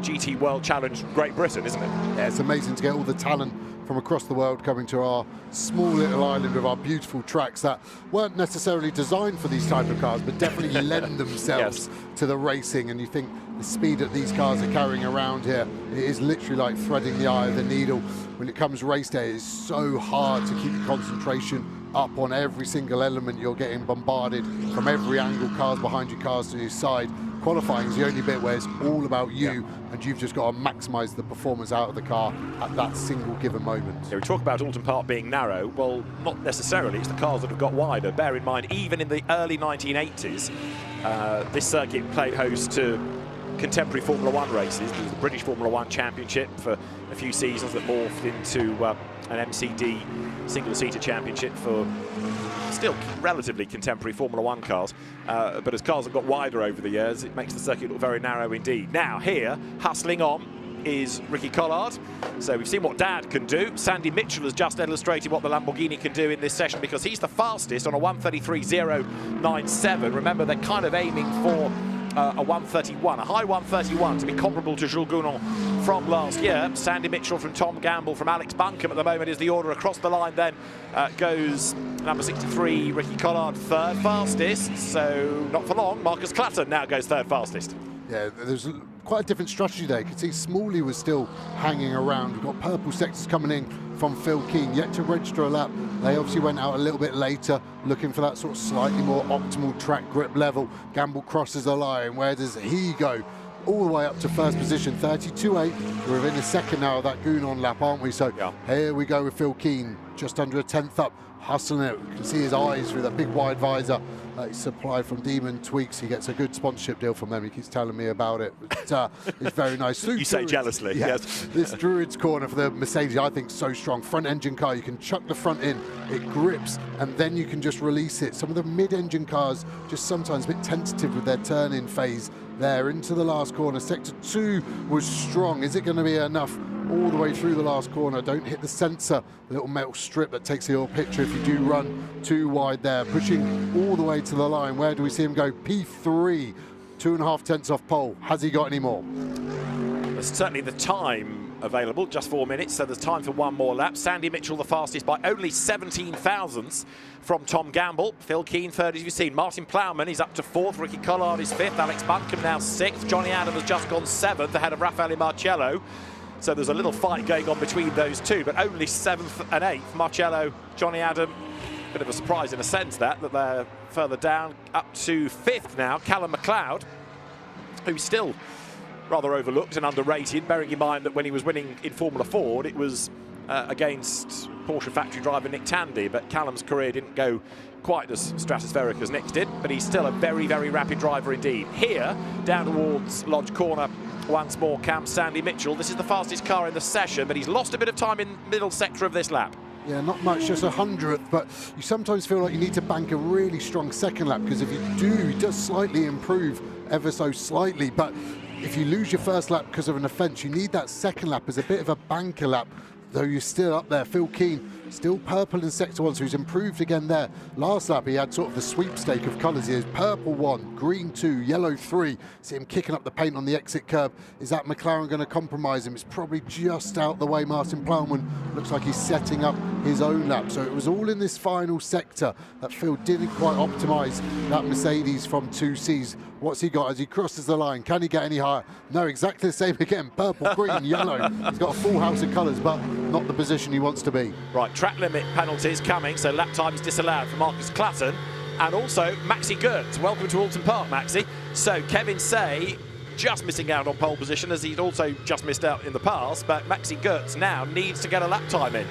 GT World Challenge Great Britain, isn't it? Yeah, it's amazing to get all the talent from across the world coming to our small little island with our beautiful tracks that weren't necessarily designed for these type of cars, but definitely lend themselves to the racing. And you think the speed that these cars are carrying around here, it is literally like threading the eye of the needle. When it comes race day, it's so hard to keep your concentration up on every single element. You're getting bombarded from every angle, cars behind you, cars to your side. Qualifying is the only bit where it's all about you, and you've just got to maximise the performance out of the car at that single given moment. Yeah, we talk about Oulton Park being narrow. Well, not necessarily. It's the cars that have got wider. Bear in mind, even in the early 1980s, this circuit played host to contemporary Formula One races. There was the British Formula One Championship for a few seasons that morphed into an MCD single-seater championship for still relatively contemporary Formula One cars, but as cars have got wider over the years, it makes the circuit look very narrow indeed. Now here, hustling on, is Ricky Collard. So we've seen what Dad can do. Sandy Mitchell has just illustrated what the Lamborghini can do in this session because he's the fastest on a 1:33.097. Remember, they're kind of aiming for a 1:31, a high 1:31 to be comparable to Jules Gounon from last year. Sandy Mitchell from Tom Gamble from Alex Buncombe at the moment is the order. Across the line then goes number 63, Ricky Collard, third fastest. So not for long, Marcus Clapton now goes third fastest. Yeah, there's quite a different strategy there. You can see Smalley was still hanging around. We've got purple sectors coming in from Phil Keane, yet to register a lap. They obviously went out a little bit later, looking for that sort of slightly more optimal track grip level. Gamble crosses the line. Where does he go? All the way up to first position, 32.8. We're within a second now of that Gounon lap, aren't we? So here we go with Phil Keane, just under a 10th up, hustling it. You can see his eyes through that big wide visor. He's supplied from Demon Tweaks. He gets a good sponsorship deal from them. He keeps telling me about it. But, it's very nice. You say jealously, yes. This Druids corner for the Mercedes, I think, so strong. Front engine car, you can chuck the front in, it grips, and then you can just release it. Some of the mid-engine cars just sometimes a bit tentative with their turn-in phase there into the last corner. Sector 2 was strong. Is it going to be enough all the way through the last corner? Don't hit the sensor, the little metal strip that takes the oil picture if you do run too wide there. Pushing all the way to the line. Where do we see him go? P3, 2.5 tenths off pole. Has he got any more? There's certainly the time available, just 4 minutes, so there's time for one more lap. Sandy Mitchell the fastest by only 17 thousandths from Tom Gamble. Phil Keane third, as you've seen. Martin Plowman, he's up to fourth. Ricky Collard is fifth. Alex Buncombe now sixth. Johnny Adam has just gone seventh, ahead of Raffaele Marcello. So there's a little fight going on between those two, but only seventh and eighth. Marcello, Johnny Adam, bit of a surprise in a sense that they're further down. Up to fifth now, Callum McLeod, who's still rather overlooked and underrated, bearing in mind that when he was winning in Formula Ford, it was against Porsche factory driver Nick Tandy, but Callum's career didn't go quite as stratospheric as Nick's did, but he's still a very, very rapid driver indeed. Here, down towards Lodge Corner, once more comes Sandy Mitchell. This is the fastest car in the session, but he's lost a bit of time in the middle sector of this lap. Yeah, not much, just 100th, but you sometimes feel like you need to bank a really strong second lap, because if you do, he does slightly improve ever so slightly, but if you lose your first lap because of an offence, you need that second lap as a bit of a banker lap, though you're still up there. Phil Keane, still purple in sector 1, so he's improved again there. Last lap, he had sort of the sweepstake of colours. He has purple 1, green 2, yellow 3. See him kicking up the paint on the exit curb. Is that McLaren going to compromise him? It's probably just out the way. Martin Plowman looks like he's setting up his own lap. So it was all in this final sector that Phil didn't quite optimise that Mercedes from 2Cs. What's he got as he crosses the line? Can he get any higher? No, exactly the same again. Purple, green, yellow. He's got a full house of colours, but not the position he wants to be. Right, track limit penalties coming, so lap time is disallowed for Marcus Clutton. And also Maxi Gertz. Welcome to Oulton Park, Maxi. So Kevin Say just missing out on pole position, as he'd also just missed out in the past, but Maxi Gertz now needs to get a lap time in.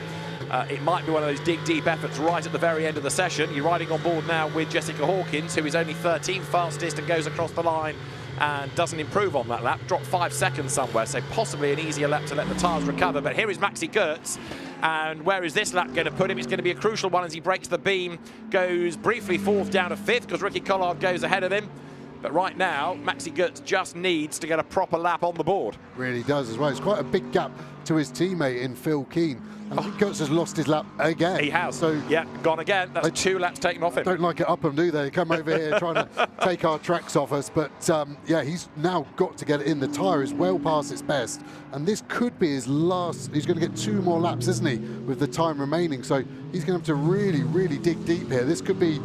It might be one of those dig deep efforts right at the very end of the session. You're riding on board now with Jessica Hawkins, who is only 13th fastest and goes across the line and doesn't improve on that lap. Dropped 5 seconds somewhere, so possibly an easier lap to let the tyres recover. But here is Maxi Gertz, and where is this lap going to put him? It's going to be a crucial one as he breaks the beam, goes briefly fourth down to fifth because Ricky Collard goes ahead of him. But right now, Maxi Gertz just needs to get a proper lap on the board. Really does as well. It's quite a big gap to his teammate in Phil Keane. And I think Gertz has lost his lap again. He has. So yeah, gone again. That's 2 laps taken off him. Don't like it up them, do they? Come over here trying to take our tracks off us. But yeah, he's now got to get it in. The tyre is well past its best. And this could be his last. He's going to get 2 more laps, isn't he, with the time remaining. So he's going to have to really, really dig deep here. This could be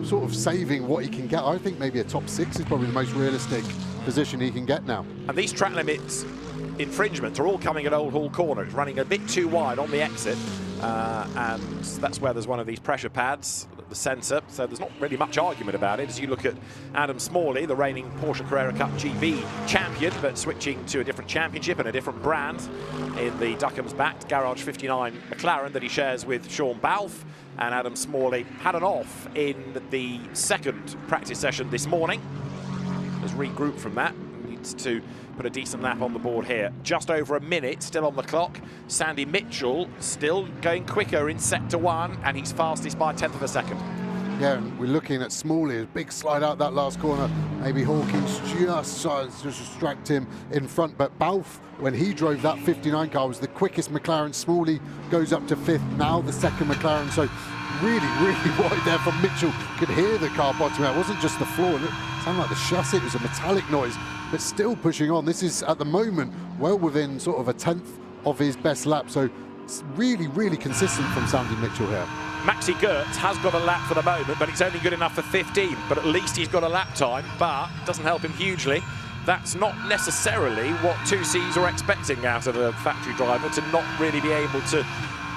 sort of saving what he can get. I think maybe a top 6 is probably the most realistic position he can get now. And these track limits infringements are all coming at Old Hall Corner. It's running a bit too wide on the exit, and that's where there's one of these pressure pads, the sensor, so there's not really much argument about it as you look at Adam Smalley, the reigning Porsche Carrera Cup GB champion, but switching to a different championship and a different brand in the Duckham's-backed Garage 59 McLaren that he shares with Sean Balfe. And Adam Smalley had an off in the second practice session this morning. Has regrouped from that, needs to put a decent lap on the board here. Just over a minute still on the clock. Sandy Mitchell still going quicker in sector 1, and he's fastest by 1/10 of a second. Yeah, and we're looking at Smalley, a big slide out that last corner. Maybe Hawkins just distract him in front, but Balfe, when he drove that 59 car, was the quickest McLaren. Smalley goes up to 5th, now the second McLaren. So really, really wide there from Mitchell. Could hear the car bottoming out. It wasn't just the floor, it sounded like the chassis. It was a metallic noise, but still pushing on. This is, at the moment, well within sort of a 10th of his best lap. So it's really, really consistent from Sandy Mitchell here. Maxi Gertz has got a lap for the moment, but it's only good enough for 15. But at least he's got a lap time, but doesn't help him hugely. that's not necessarily what 2Cs are expecting out of a factory driver, to not really be able to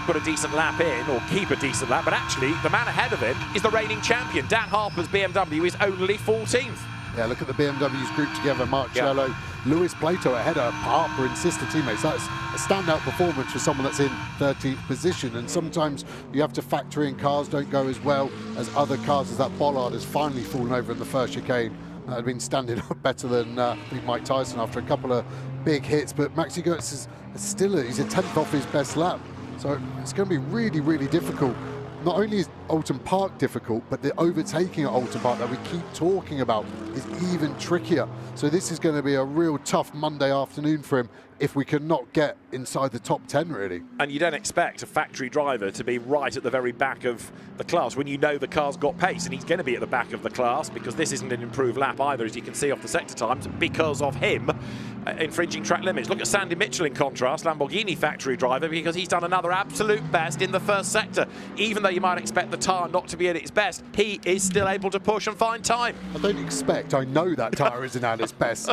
put a decent lap in or keep a decent lap. But actually, the man ahead of him is the reigning champion. Dan Harper's BMW is only 14th. Yeah, look at the BMW's group together. Marcello, Lewis Plato ahead of Harper and sister teammates. That's a standout performance for someone that's in 13th position. And sometimes you have to factor in cars don't go as well as other cars, as that Bollard has finally fallen over in the first chicane. Had been standing up better than I think Mike Tyson after a couple of big hits. But Maxi Goetz is still, he's a 10th off his best lap. So it's going to be really, really difficult. Not only is Oulton Park difficult, but the overtaking at Oulton Park that we keep talking about is even trickier. So this is going to be a real tough Monday afternoon for him if we cannot get inside the top 10, really. And you don't expect a factory driver to be right at the very back of the class when you know the car's got pace, and he's going to be at the back of the class because this isn't an improved lap either, as you can see off the sector times, because of him infringing track limits. Look at Sandy Mitchell in contrast, Lamborghini factory driver, because he's done another absolute best in the first sector. Even though you might expect the tyre not to be at its best, he is still able to push and find time. I don't expect, I know that tyre isn't at its best.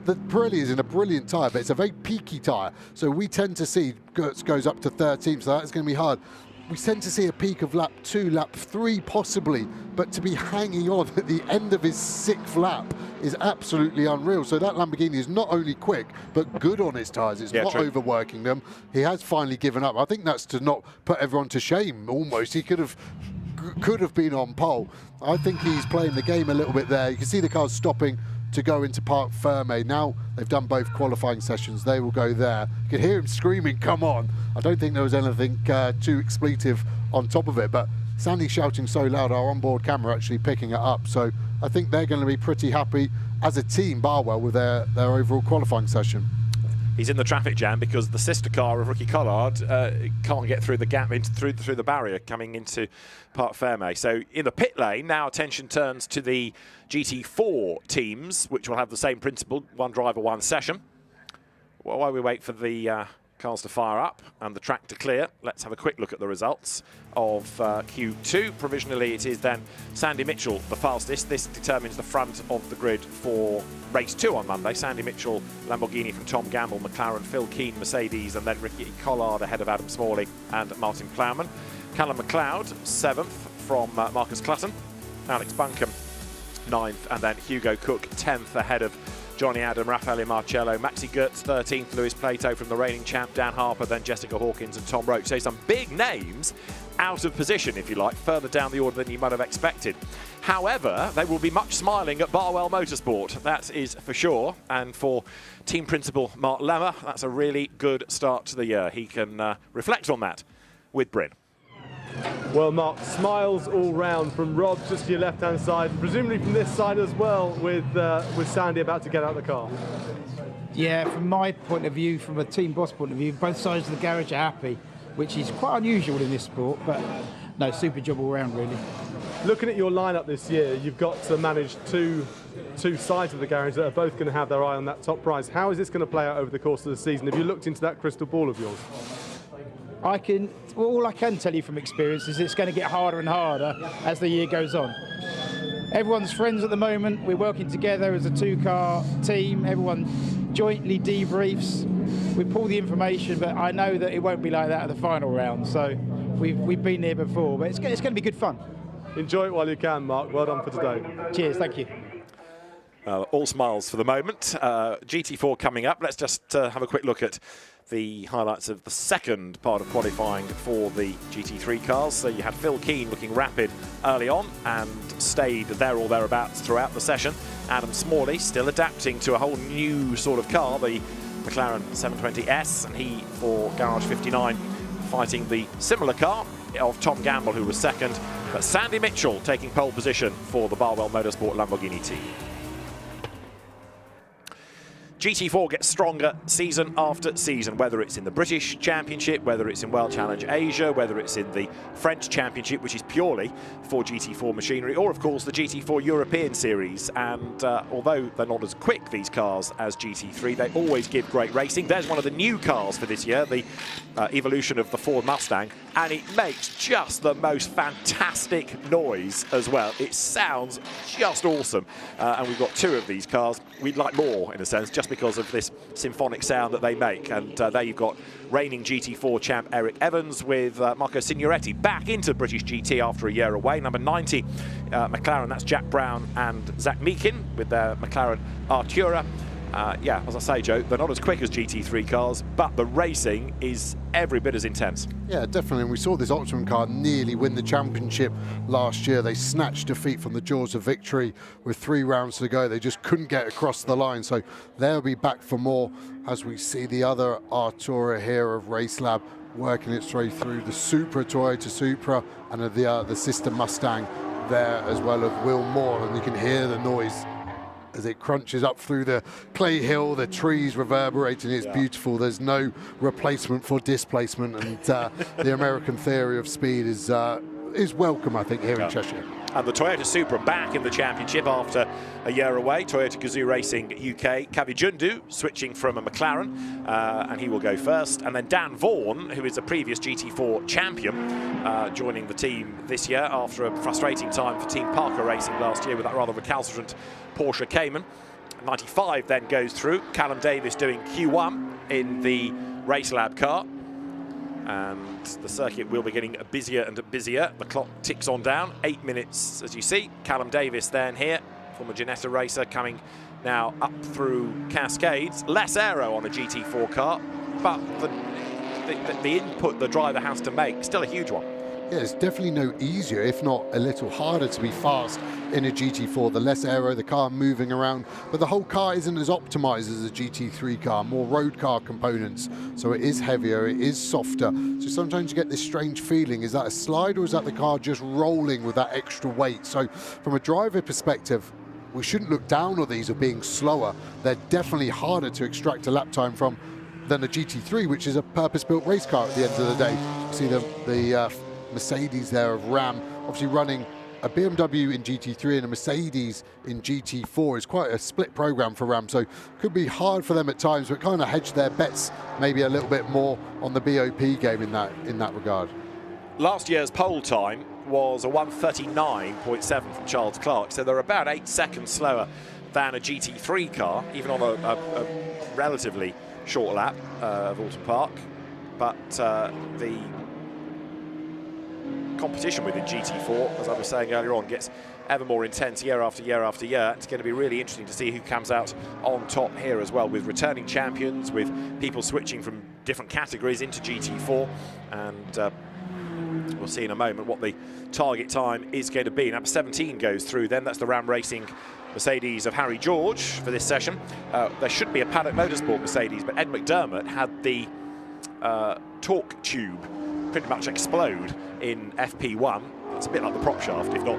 The Pirelli is in a brilliant tyre, but it's a very peaky tyre. So we tend to see Goetz goes up to 13, so that's going to be hard. We tend to see a peak of lap 2, lap 3 possibly, but to be hanging on at the end of his 6th lap is absolutely unreal. So that Lamborghini is not only quick, but good on his tyres. It's not overworking them. He has finally given up. I think that's to not put everyone to shame, almost. He could have been on pole. I think he's playing the game a little bit there. You can see the cars stopping to go into Parc Fermé. Now they've done both qualifying sessions, they will go there. You can hear him screaming, come on. I don't think there was anything too expletive on top of it, but Sandy shouting so loud, our onboard camera actually picking it up. So I think they're going to be pretty happy as a team, Barwell, with their overall qualifying session. He's in the traffic jam because the sister car of Ricky Collard can't get through the gap through the barrier coming into Parc Fermé. So in the pit lane, now attention turns to the GT4 teams, which will have the same principle, one driver, one session. Well, while we wait for the cars to fire up and the track to clear, let's have a quick look at the results of Q2. Provisionally, it is then Sandy Mitchell the fastest. This determines the front of the grid for race 2 on Monday. Sandy Mitchell, Lamborghini from Tom Gamble, McLaren, Phil Keane, Mercedes, and then Ricky Collard ahead of Adam Smalley and Martin Plowman. Callum McLeod, 7th from Marcus Clutton. Alex Buncombe, 9th, and then Hugo Cook, 10th ahead of Johnny Adam, Raffaele Marcello, Maxi Goetz 13th, Lewis Plato from the reigning champ, Dan Harper, then Jessica Hawkins and Tom Roach. So some big names out of position, if you like, further down the order than you might have expected. However, they will be much smiling at Barwell Motorsport, that is for sure. And for team principal Mark Lemmer, that's a really good start to the year. He can reflect on that with Bryn. Well, Mark, smiles all round from Rob just to your left-hand side, presumably from this side as well, with Sandy about to get out of the car. Yeah, from my point of view, from a team boss point of view, both sides of the garage are happy, which is quite unusual in this sport, but no, super job all round, really. Looking at your lineup this year, you've got to manage two sides of the garage that are both going to have their eye on that top prize. How is this going to play out over the course of the season? Have you looked into that crystal ball of yours? All I can tell you from experience is it's going to get harder and harder as the year goes on. Everyone's friends at the moment. We're working together as a two-car team. Everyone jointly debriefs. We pull the information, but I know that it won't be like that at the final round. So we've been there before, but it's going to be good fun. Enjoy it while you can, Mark. Well done for today. Cheers, thank you. All smiles for the moment. GT4 coming up. Let's just have a quick look at the highlights of the second part of qualifying for the GT3 cars. So you had Phil Keane looking rapid early on and stayed there or thereabouts throughout the session. Adam Smalley still adapting to a whole new sort of car, the McLaren 720S, and he for Garage 59 fighting the similar car of Tom Gamble, who was second, but Sandy Mitchell taking pole position for the Barwell Motorsport Lamborghini team. GT4 gets stronger season after season, whether it's in the British Championship, whether it's in World Challenge Asia, whether it's in the French Championship, which is purely for GT4 machinery, or of course the GT4 European Series. And although they're not as quick, these cars, as GT3, they always give great racing. There's one of the new cars for this year, the evolution of the Ford Mustang, and it makes just the most fantastic noise as well. It sounds just awesome. And we've got two of these cars. We'd like more, in a sense, just because of this symphonic sound that they make. And there you've got reigning GT4 champ Eric Evans with Marco Signoretti back into British GT after a year away. Number 90 McLaren, that's Jack Brown and Zach Meakin with their McLaren Artura. Yeah, as I say, Joe, they're not as quick as GT3 cars, but the racing is every bit as intense. Yeah, definitely. And we saw this Oulton car nearly win the championship last year. They snatched defeat from the jaws of victory with 3 rounds to go. They just couldn't get across the line. So they'll be back for more as we see the other Artura here of Race Lab working its way through the Supra, Toyota Supra, and the sister Mustang there as well of Will Moore. And you can hear the noise as it crunches up through the clay hill, the trees reverberating. It's beautiful. There's no replacement for displacement, and the American theory of speed is welcome, I think, here in Cheshire. And the Toyota Supra back in the championship after a year away. Toyota Gazoo Racing UK. Kavi Jundu switching from a McLaren, and he will go first. And then Dan Vaughan, who is a previous GT4 champion, joining the team this year after a frustrating time for Team Parker Racing last year with that rather recalcitrant Porsche Cayman. 95 then goes through. Callum Davis doing Q1 in the Race Lab car. And the circuit will be getting busier and busier. The clock ticks on down. 8 minutes, as you see. Callum Davis then here, former Ginetta racer, coming now up through Cascades. Less aero on a GT4 car, but the input the driver has to make, still a huge one. Yeah, it's definitely no easier, if not a little harder, to be fast in a GT4. The less aero, the car moving around, but the whole car isn't as optimized as a GT3 car, more road car components. So it is heavier, it is softer. So sometimes you get this strange feeling, is that a slide or is that the car just rolling with that extra weight? So from a driver perspective, we shouldn't look down on these as being slower. They're definitely harder to extract a lap time from than a GT3, which is a purpose-built race car at the end of the day. You see the Mercedes there of Ram, obviously running a BMW in GT3 and a Mercedes in GT4 is quite a split program for Ram, so could be hard for them at times, but kind of hedge their bets maybe a little bit more on the BOP game in that regard. Last year's pole time was a 1:39.7 from Charles Clark, so they're about 8 seconds slower than a GT3 car, even on a relatively short lap of Oulton Park. But the competition within GT4, as I was saying earlier on, gets ever more intense year after year after year. It's going to be really interesting to see who comes out on top here as well, with returning champions, with people switching from different categories into GT4, and we'll see in a moment what the target time is going to be. Number 17 goes through then. That's the Ram Racing Mercedes of Harry George for this session. There should be a Paddock Motorsport Mercedes, but Ed McDermott had the torque tube pretty much explode in FP1. It's a bit like the prop shaft, if not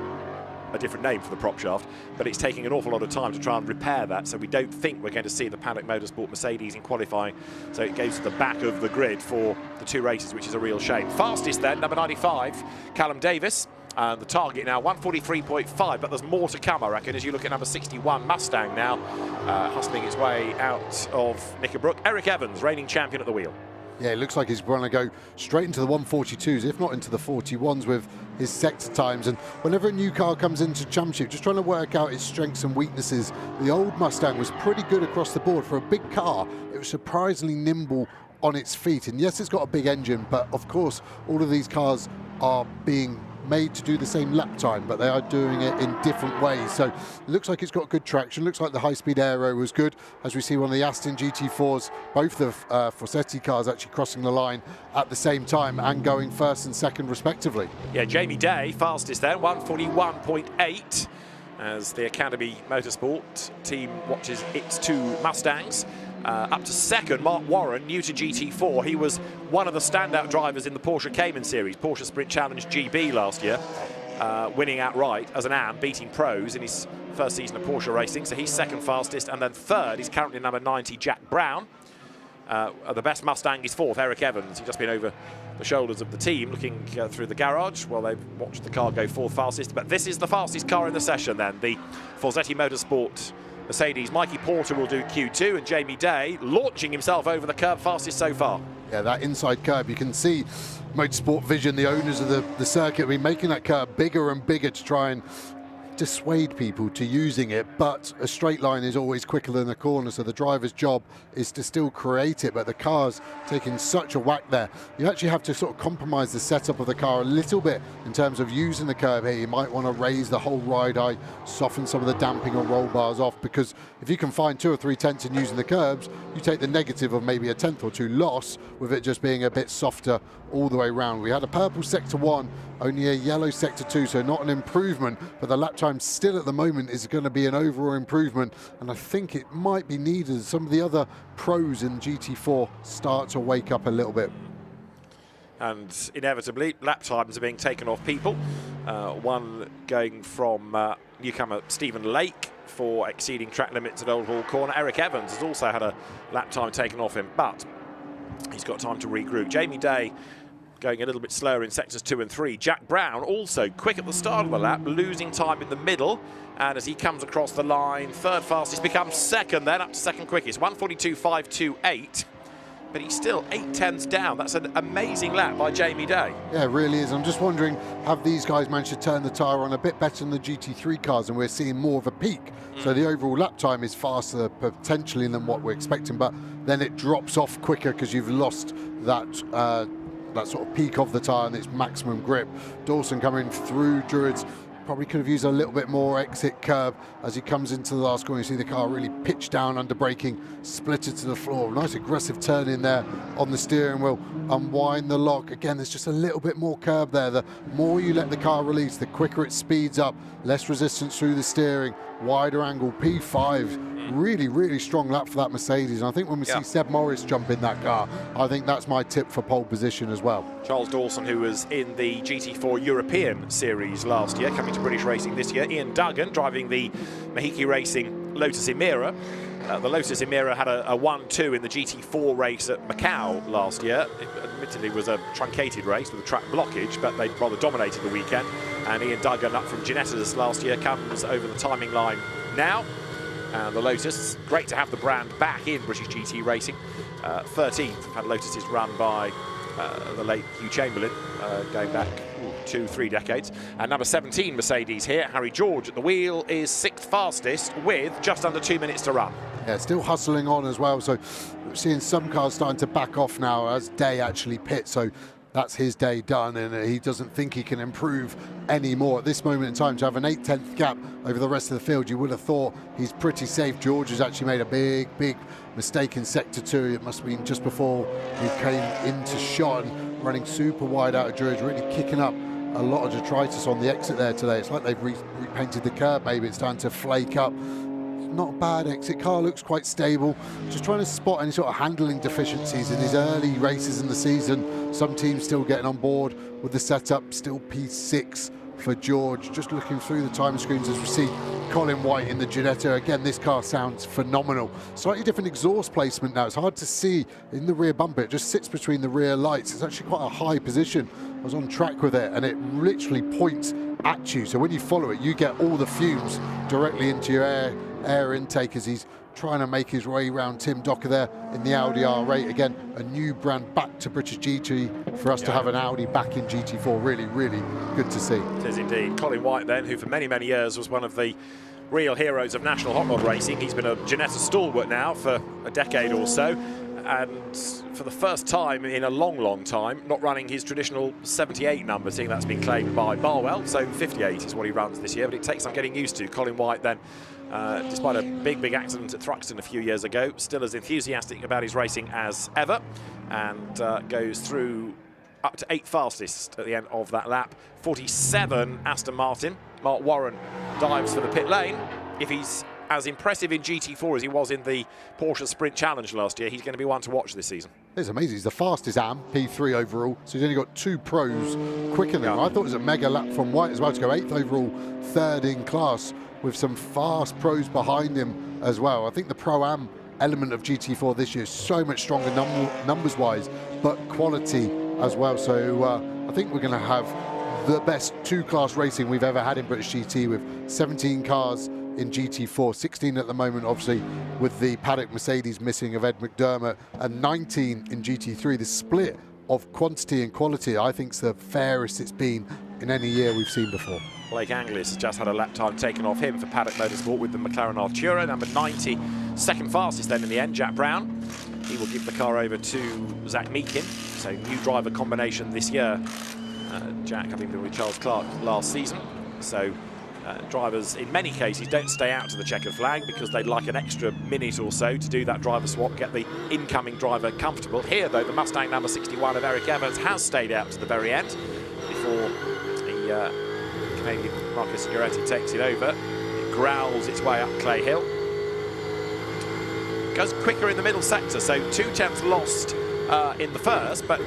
a different name for the prop shaft, but it's taking an awful lot of time to try and repair that, so we don't think we're going to see the Paddock Motorsport Mercedes in qualifying, so it goes to the back of the grid for the 2 races, which is a real shame. Fastest then, number 95, Callum Davis, and the target now 1:43.5, but there's more to come, I reckon, as you look at number 61 Mustang now hustling its way out of Knickerbrook. Eric Evans, reigning champion at the wheel. Yeah, it looks like he's going to go straight into the 142s, if not into the 41s with his sector times. And whenever a new car comes into championship, just trying to work out its strengths and weaknesses. The old Mustang was pretty good across the board. For a big car, it was surprisingly nimble on its feet. And yes, it's got a big engine, but of course, all of these cars are being made to do the same lap time, but they are doing it in different ways. So it looks like it's got good traction. Looks like the high-speed aero was good, as we see one of the Aston GT4s, both the Forseti cars actually crossing the line at the same time and going first and second respectively. Yeah, Jamie Day fastest then, 1:41.8, as the Academy Motorsport team watches its 2 Mustangs. Up to second, Mark Warren, new to GT4. He was one of the standout drivers in the Porsche Cayman series, Porsche Sprint Challenge GB last year. winning outright as an AM, beating pros in his first season of Porsche racing. So he's second fastest, and then third is currently number 90, Jack Brown. The best Mustang is fourth, Eric Evans. He's just been over the shoulders of the team looking through the garage while they've watched the car go fourth fastest. But this is the fastest car in the session then, the Forzetti Motorsport Mercedes. Mikey Porter will do Q2, and Jamie Day launching himself over the curb fastest so far. Yeah, that inside curb, you can see Motorsport Vision, the owners of the circuit, be making that curb bigger and bigger to try and dissuade people to using it, but a straight line is always quicker than a corner, so the driver's job is to still create it, but the car's taking such a whack there. You actually have to sort of compromise the setup of the car a little bit in terms of using the curb here. You might want to raise the whole ride height, soften some of the damping or roll bars off, because if you can find 2 or 3 tenths in using the curbs, you take the negative of maybe a tenth or two loss with it just being a bit softer all the way around. We had a purple sector 1, only a yellow sector 2, so not an improvement, but the lap time still at the moment is going to be an overall improvement, and I think it might be needed as some of the other pros in GT4 start to wake up a little bit. And inevitably, lap times are being taken off people. One going from newcomer Stephen Lake for exceeding track limits at Old Hall Corner. Eric Evans has also had a lap time taken off him, but he's got time to regroup. Jamie Day going a little bit slower in sectors 2 and 3. Jack Brown also quick at the start of the lap, losing time in the middle, and as he comes across the line, third fastest becomes second, then up to second quickest, 1:42.528. But he's still 8 tenths down. That's an amazing lap by Jamie Day. Yeah, it really is. I'm just wondering, have these guys managed to turn the tyre on a bit better than the GT3 cars, and we're seeing more of a peak. So the overall lap time is faster potentially than what we're expecting, but then it drops off quicker because you've lost that that sort of peak of the tyre and its maximum grip. Dawson coming through Druids, probably could have used a little bit more exit curb as he comes into the last corner. You see the car really pitch down under braking, split it to the floor. Nice aggressive turn in there on the steering wheel, unwind the lock. Again, there's just a little bit more curb there. The more you let the car release, the quicker it speeds up, less resistance through the steering, wider angle, P5. Really, really strong lap for that Mercedes. And I think when we see Seb Morris jump in that car, I think that's my tip for pole position as well. Charles Dawson, who was in the GT4 European Series last year, coming to British racing this year. Ian Duggan driving the Mahiki Racing Lotus Emira. The Lotus Emira had a 1-2 in the GT4 race at Macau last year. It admittedly was a truncated race with a track blockage, but they rather dominated the weekend. And Ian Duggan, up from Ginettas last year, comes over the timing line now. And the Lotus, great to have the brand back in British GT racing. 13th, had Lotuses run by the late Hugh Chamberlain, going back 2-3 decades. And number 17 Mercedes here, Harry George at the wheel, is 6th fastest with just under 2 minutes to run. Yeah, still hustling on as well. So we're seeing some cars starting to back off now as Day actually pits. So that's his day done, and he doesn't think he can improve anymore. At this moment in time, to have an 8/10 gap over the rest of the field, you would have thought he's pretty safe. George has actually made a big mistake in sector 2. It must have been just before he came into shot, and running super wide out of Druids, really kicking up a lot of detritus on the exit there today. It's like they've repainted the curb, maybe it's starting to flake up. Not a bad exit, car looks quite stable. Just trying to spot any sort of handling deficiencies in his early races in the season. Some teams still getting on board with the setup, still P6 for George. Just looking through the time screens as we see Colin White in the Ginetta. Again, this car sounds phenomenal. Slightly different exhaust placement now. It's hard to see in the rear bumper. It just sits between the rear lights. It's actually quite a high position. I was on track with it, and it literally points at you. So when you follow it, you get all the fumes directly into your air intake as he's trying to make his way around Tim Docker there in the Audi R8. Again, a new brand back to British GT for us to have an Audi back in GT4. Really, really good to see. It is indeed. Colin White then, who for many, many years was one of the real heroes of national hot rod racing. He's been a Ginetta stalwart now for a decade or so, and for the first time in a long time, not running his traditional 78 number, seeing that's been claimed by Barwell. So 58 is what he runs this year, but it takes some getting used to. Colin White then, despite a big accident at Thruxton a few years ago, still as enthusiastic about his racing as ever, and goes through up to 8th fastest at the end of that lap. 47 Aston Martin. Mark Warren dives for the pit lane. If he's as impressive in GT4 as he was in the Porsche Sprint Challenge last year, he's going to be one to watch this season. It's amazing. He's the fastest AM, P3 overall, so he's only got 2 pros quicker than him. I thought it was a mega lap from White as well to go 8th overall, 3rd in class, with some fast pros behind him as well. I think the Pro-Am element of GT4 this year is so much stronger numbers-wise, but quality as well. So I think we're going to have the best 2-class racing we've ever had in British GT, with 17 cars in GT4, 16 at the moment, obviously, with the paddock Mercedes missing of Ed McDermott, and 19 in GT3. The split of quantity and quality, I think, is the fairest it's been in any year we've seen before. Blake Anglis has just had a lap time taken off him for Paddock Motorsport with the McLaren Artura. Number 90, second fastest then in the end, Jack Brown. He will give the car over to Zach Meakin. So new driver combination this year. Jack having been with Charles Clark last season. So drivers in many cases don't stay out to the checkered flag because they'd like an extra minute or so to do that driver swap, get the incoming driver comfortable. Here though, the Mustang number 61 of Eric Evans has stayed out to the very end before the Canadian Marcus Signoretti takes it over. It growls its way up Clay Hill. Goes quicker in the middle sector, so 2/10 lost in the first, but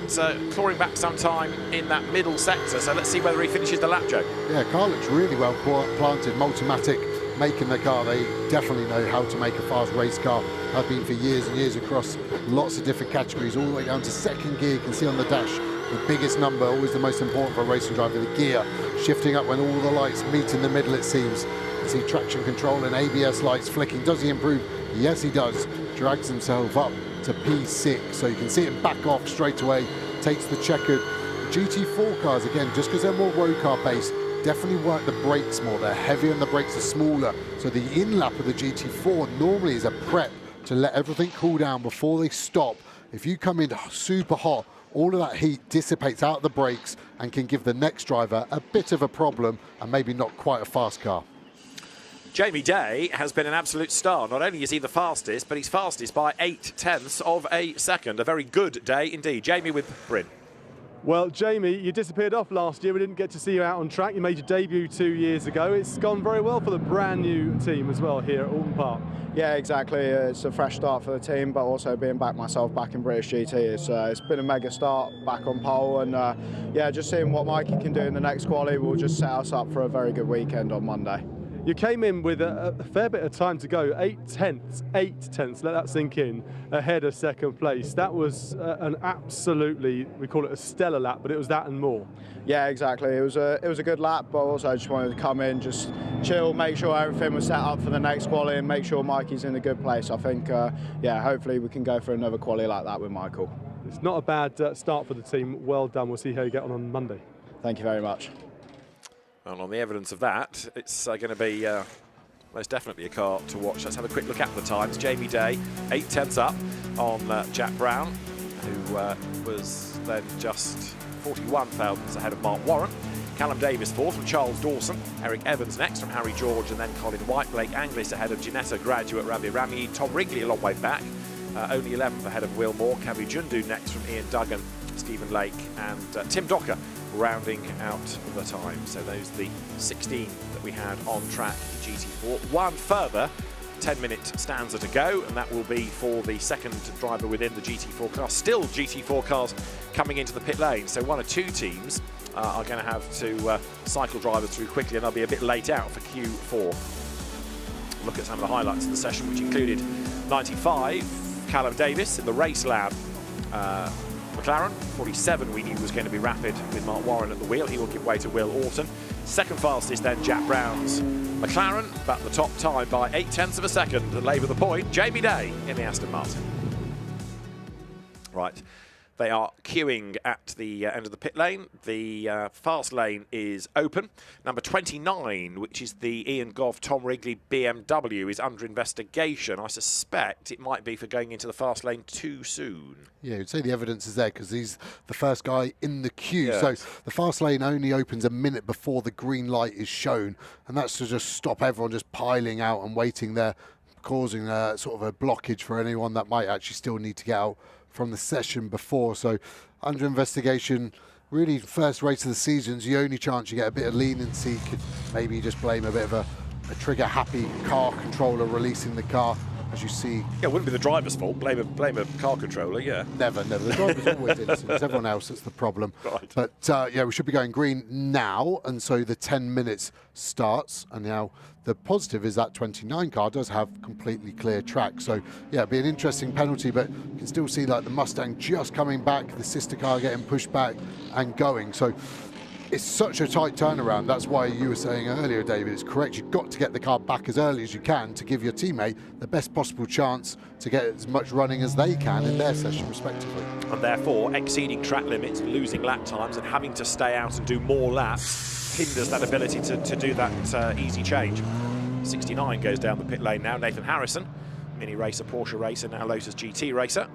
clawing back some time in that middle sector. So let's see whether he finishes the lap, Joe. Yeah, car looks really well planted. Multimatic making the car. They definitely know how to make a fast race car. Have been for years and years across lots of different categories, all the way down to second gear. You can see on the dash the biggest number, always the most important for a racing driver, the gear shifting up when all the lights meet in the middle, it seems. You see traction control and ABS lights flicking. Does he improve? Yes, he does. Drags himself up to P6, so you can see him back off straight away, takes the checkered. The GT4 cars, again, just because they're more road car based, definitely work the brakes more. They're heavier and the brakes are smaller, so the in-lap of the GT4 normally is a prep to let everything cool down before they stop. If you come in super hot, all of that heat dissipates out the brakes and can give the next driver a bit of a problem and maybe not quite a fast car. Jamie Day has been an absolute star. Not only is he the fastest, but he's fastest by 0.8 of a second. A very good day indeed. Jamie with Bryn. Well, Jamie, you disappeared off last year. We didn't get to see you out on track. You made your debut 2 years ago. It's gone very well for the brand new team as well here at Oulton Park. Yeah, exactly. It's a fresh start for the team, but also being back myself back in British GT. It's been a mega start back on pole, and yeah, just seeing what Mikey can do in the next quali will just set us up for a very good weekend on Monday. You came in with a fair bit of time to go, 8/10, let that sink in, ahead of second place. That was an absolutely, we call it a stellar lap, but it was that and more. Yeah, exactly. It was a good lap, but also I just wanted to come in, just chill, make sure everything was set up for the next quali, and make sure Mikey's in a good place. I think, yeah, hopefully we can go for another quali like that with Michael. It's not a bad start for the team. Well done. We'll see how you get on Monday. Thank you very much. Well, on the evidence of that, it's going to be most definitely a car to watch. Let's have a quick look at the times. Jamie Day, 0.8 up on Jack Brown, who was then just 41 thousandths ahead of Mark Warren. Callum Davis fourth from Charles Dawson. Eric Evans next from Harry George, and then Colin White. Blake Anglis ahead of Ginetta graduate Ravi Rami. Tom Wrigley a long way back, only 11th ahead of Will Moore. Kavi Jundu next from Ian Duggan, Stephen Lake, and Tim Docker rounding out the time. So those are the 16 that we had on track in GT4. One further 10-minute stanza to go, and that will be for the second driver within the GT4 car. Still GT4 cars coming into the pit lane, so one or two teams are going to have to cycle drivers through quickly, and they'll be a bit late out for Q4. Look at some of the highlights of the session, which included 95, Callum Davis in the race lab. McLaren, 47 we knew was going to be rapid with Mark Warren at the wheel. He will give way to Will Oulton. Second fastest then Jack Brown's McLaren, but the top time by 0.8 of a second and labour the point, Jamie Day in the Aston Martin. Right, they are queuing at the end of the pit lane. The fast lane is open. Number 29, which is the Ian Goff Tom Wrigley BMW, is under investigation. I suspect it might be for going into the fast lane too soon. Yeah, you'd say the evidence is there because he's the first guy in the queue. Yes. So the fast lane only opens a minute before the green light is shown, and that's to just stop everyone just piling out and waiting there, causing sort of a blockage for anyone that might actually still need to get out from the session before. So under investigation, really first race of the season's the only chance you get a bit of leniency. You could maybe just blame a bit of a trigger happy car controller releasing the car as you see. Yeah, it wouldn't be the driver's fault. Blame a car controller, yeah. Never. The driver's always innocent. It's everyone else that's the problem. Right. But yeah, we should be going green now, and so the 10 minutes starts. And now the positive is that 29 car does have completely clear track. So yeah, it'd be an interesting penalty, but you can still see like the Mustang just coming back, the sister car getting pushed back and going. So it's such a tight turnaround. That's why you were saying earlier, David, it's correct. You've got to get the car back as early as you can to give your teammate the best possible chance to get as much running as they can in their session, respectively. And therefore, exceeding track limits, losing lap times, and having to stay out and do more laps hinders that ability to do that easy change. 69 goes down the pit lane now. Nathan Harrison, Mini Racer, Porsche Racer, now Lotus GT Racer.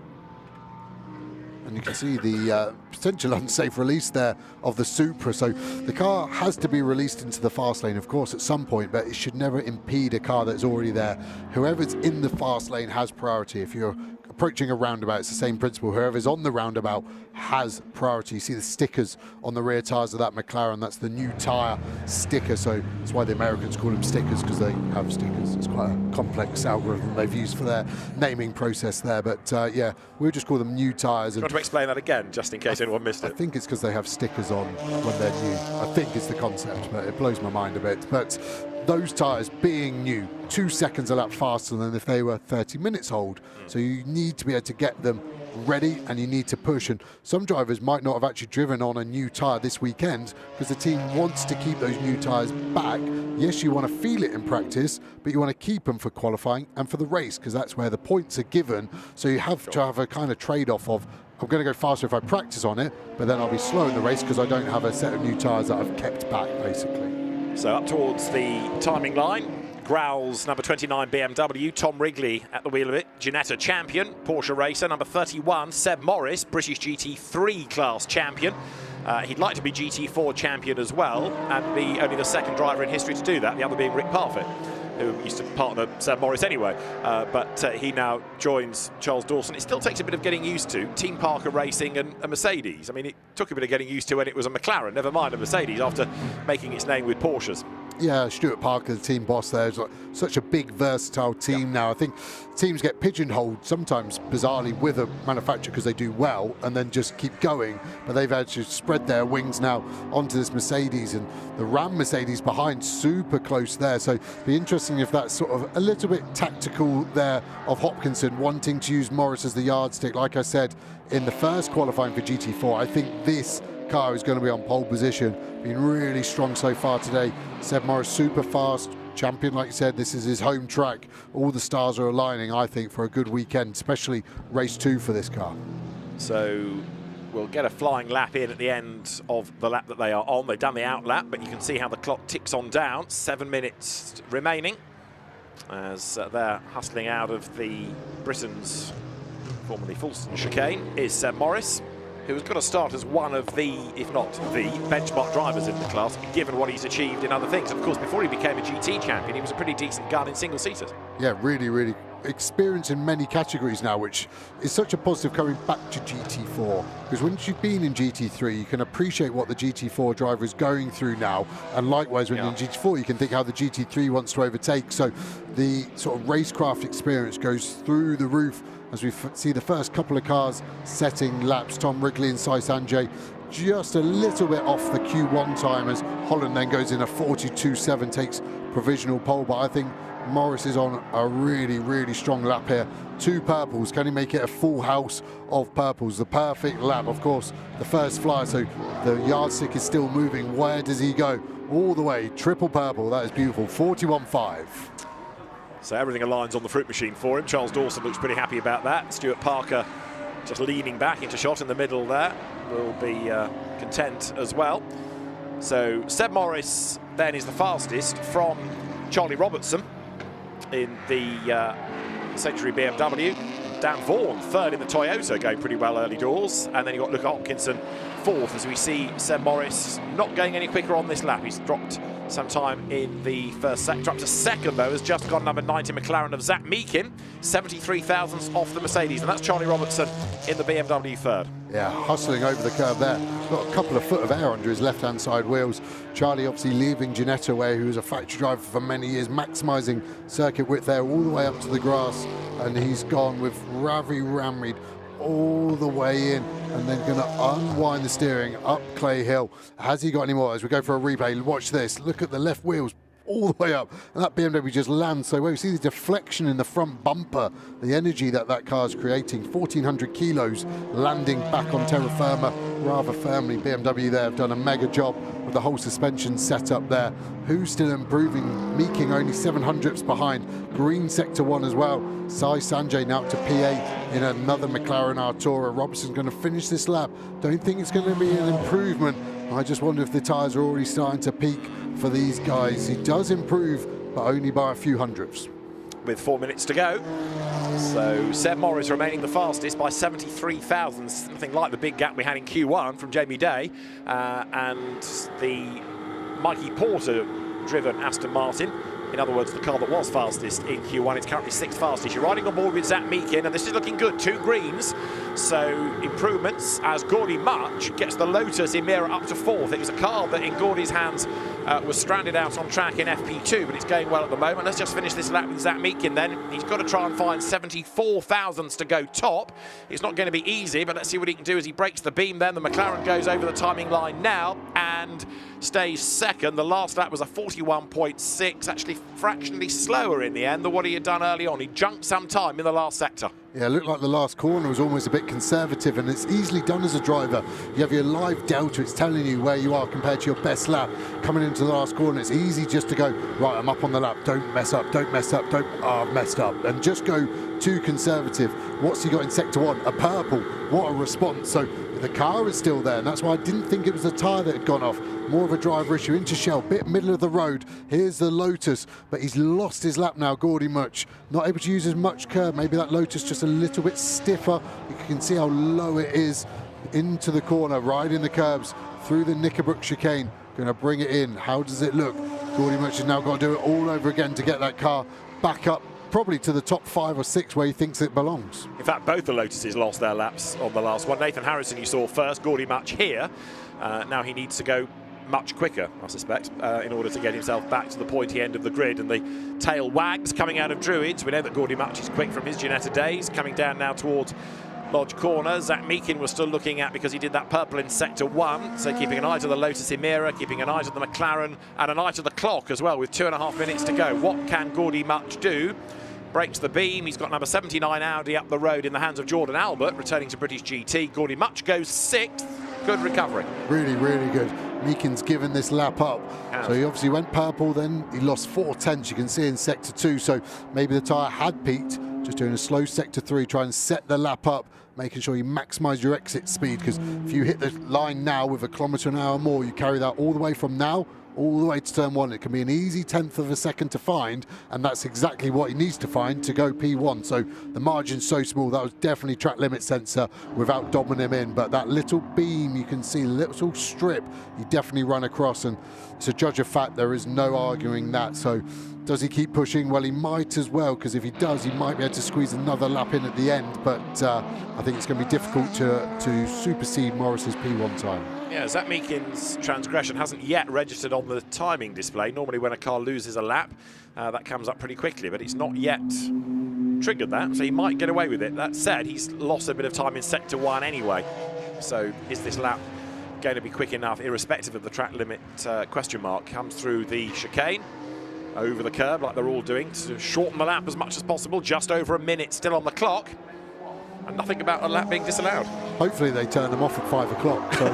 And you can see the potential unsafe release there of the Supra. So the car has to be released into the fast lane, of course, at some point, but it should never impede a car that's already there. Whoever's in the fast lane has priority. If you're approaching a roundabout, it's the same principle. Whoever's on the roundabout has priority. You see the stickers on the rear tyres of that McLaren. That's the new tyre sticker. So that's why the Americans call them stickers, because they have stickers. It's quite a complex algorithm they've used for their naming process there. But yeah, we'll just call them new tyres. Do you want to explain that again, just in case anyone missed it? I think it's because they have stickers on when they're new. I think it's the concept, but it blows my mind a bit. But those tyres being new, 2 seconds a lap faster than if they were 30 minutes old. So you need to be able to get them ready, and you need to push. And some drivers might not have actually driven on a new tyre this weekend because the team wants to keep those new tyres back. Yes, you want to feel it in practice, but you want to keep them for qualifying and for the race, because that's where the points are given. So you have to have a kind of trade-off of, I'm going to go faster if I practice on it, but then I'll be slow in the race because I don't have a set of new tyres that I've kept back, basically. So up towards the timing line, growls number 29 BMW, Tom Wrigley at the wheel of it, Ginetta champion, Porsche racer, number 31, Seb Morris, British GT3 class champion. He'd like to be GT4 champion as well, and be only the second driver in history to do that, the other being Rick Parfitt, who used to partner Seb Morris anyway, but he now joins Charles Dawson. It still takes a bit of getting used to. Team Parker Racing and a Mercedes. I mean, it took a bit of getting used to when it was a McLaren, never mind a Mercedes, after making its name with Porsches. Yeah, Stuart Parker, the team boss there, is like such a big, versatile team now. I think teams get pigeonholed sometimes, bizarrely, with a manufacturer because they do well and then just keep going. But they've actually spread their wings now onto this Mercedes, and the Ram Mercedes behind, super close there. So it'd be interesting if that's sort of a little bit tactical there of Hopkinson wanting to use Morris as the yardstick. Like I said, in the first qualifying for GT4, I think this car is going to be on pole position. Been really strong so far today. Seb Morris super fast, champion, like you said. This is his home track. All the stars are aligning, I think, for a good weekend, especially race 2 for this car. So we'll get a flying lap in at the end of the lap that they are on. They've done the out lap, but you can see how the clock ticks on down. 7 minutes remaining as they're hustling out of the Britain's formerly Fulston chicane is Seb Morris, who's got to start as one of the, if not the, benchmark drivers in the class, given what he's achieved in other things. Of course, before he became a GT champion, he was a pretty decent gun in single-seaters. Yeah, really, really experienced in many categories now, which is such a positive coming back to GT4. Because once you've been in GT3, you can appreciate what the GT4 driver is going through now. And likewise, when you're in GT4, you can think how the GT3 wants to overtake. So the sort of racecraft experience goes through the roof as we see the first couple of cars setting laps. Tom Wrigley and Sai Sanjay just a little bit off the Q1 time as Holland then goes in a 42.7, takes provisional pole. But I think Morris is on a really, really strong lap here. 2 purples. Can he make it a full house of purples? The perfect lap, of course, the first flyer. So the yardstick is still moving. Where does he go? All the way. Triple purple. That is beautiful. 41.5. So everything aligns on the fruit machine for him. Charles Dawson looks pretty happy about that. Stuart Parker just leaning back into shot in the middle there will be content as well. So Seb Morris then is the fastest from Charlie Robertson in the Century BMW. Dan Vaughan third in the Toyota, going pretty well early doors. And then you've got Luke Hopkinson fourth, as we see Seb Morris not going any quicker on this lap. He's dropped sometime in the first sector. Up to second, though, has just gone number 90 McLaren of Zach Meakin, 73 thousandths off the Mercedes, and that's Charlie Robertson in the BMW third. Yeah, hustling over the curve there. Got a couple of foot of air under his left-hand side wheels. Charlie obviously leaving Ginetta away, who was a factory driver for many years, maximising circuit width there all the way up to the grass, and he's gone with Ravi Ramreed all the way in, and then going to unwind the steering up Clay Hill. Has he got any more? As we go for a replay, watch this. Look at the left wheels all the way up, and that BMW just lands so well. You see the deflection in the front bumper, the energy that that car is creating, 1,400 kilos landing back on terra firma rather firmly. BMW there have done a mega job with the whole suspension setup there. Who's still improving? Meaking only 700ths behind. Green sector 1 as well. Sai Sanjay now up to P8 in another McLaren Artura. Robertson's going to finish this lap. Don't think it's going to be an improvement. I just wonder if the tyres are already starting to peak for these guys. He does improve, but only by a few hundredths. With 4 minutes to go. So Seb Morris remaining the fastest by 73 thousandths, nothing like the big gap we had in Q1 from Jamie Day, and the Mikey Porter driven Aston Martin. In other words, the car that was fastest in Q1, it's currently 6th fastest. You're riding on board with Zach Meakin, and this is looking good. 2 greens, so improvements as Gordy Much gets the Lotus Emira up to 4th. It was a car that in Gordy's hands was stranded out on track in FP2, but it's going well at the moment. Let's just finish this lap with Zach Meakin then. He's got to try and find 74 thousandths to go top. It's not going to be easy, but let's see what he can do as he breaks the beam then. The McLaren goes over the timing line now and stays second. The last lap was a 41.6, actually fractionally slower in the end than what he had done early on. He junked some time in the last sector. Yeah, it looked like the last corner was almost a bit conservative, and it's easily done as a driver. You have your live delta, it's telling you where you are compared to your best lap. Coming into the last corner, it's easy just to go, right, I'm up on the lap, don't mess up, don't mess up, I've messed up, and just go too conservative. What's he got in sector 1? A purple. What a response. So the car is still there, and that's why I didn't think it was the tyre that had gone off. More of a driver issue into Shell, bit middle of the road. Here's the Lotus, but he's lost his lap now, Gordy Much. Not able to use as much curb. Maybe that Lotus just a little bit stiffer. You can see how low it is into the corner, riding the curbs through the Knickerbrook chicane. Going to bring it in. How does it look? Gordy Much has now got to do it all over again to get that car back up, probably to the top 5 or 6 where he thinks it belongs. In fact, both the Lotuses lost their laps on the last one. Nathan Harrison you saw first, Gordy Much here. Now he needs to go much quicker, I suspect, in order to get himself back to the pointy end of the grid. And the tail wags coming out of Druids. We know that Gordy Much is quick from his Ginetta days. Coming down now towards Lodge Corner. Zach Meakin was still looking at, because he did that purple in sector 1, so keeping an eye to the Lotus Emira, keeping an eye to the McLaren, and an eye to the clock as well, with 2.5 minutes to go. What can Gordy Much do? Breaks the beam. He's got number 79 Audi up the road in the hands of Jordan Albert, returning to British GT. Gordy Much goes 6th. Good recovery. Really, really good. Meakin's given this lap up. So he obviously went purple, then he lost 4 tenths, you can see in sector 2. So maybe the tyre had peaked. Just doing a slow sector 3, try and set the lap up, making sure you maximise your exit speed, because if you hit the line now with 1 kilometre an hour more, you carry that all the way from now all the way to turn 1. It can be an easy 1/10 of a second to find, and that's exactly what he needs to find to go P1. So the margin's so small. That was definitely track limit sensor without dobbing him in, but that little beam, you can see, little strip, he definitely run across, and it's a judge of fact. There is no arguing that. So does he keep pushing? Well, he might as well, because if he does, he might be able to squeeze another lap in at the end, but I think it's going to be difficult to supersede Morris's P1 time. Yeah, Zach Meakin's transgression hasn't yet registered on the timing display. Normally when a car loses a lap, that comes up pretty quickly, but it's not yet triggered that, so he might get away with it. That said, he's lost a bit of time in sector 1 anyway, so is this lap going to be quick enough, irrespective of the track limit question mark? Comes through the chicane, over the curb like they're all doing, to shorten the lap as much as possible. Just over a minute still on the clock, and nothing about a lap being disallowed. Hopefully they turn them off at 5 o'clock. So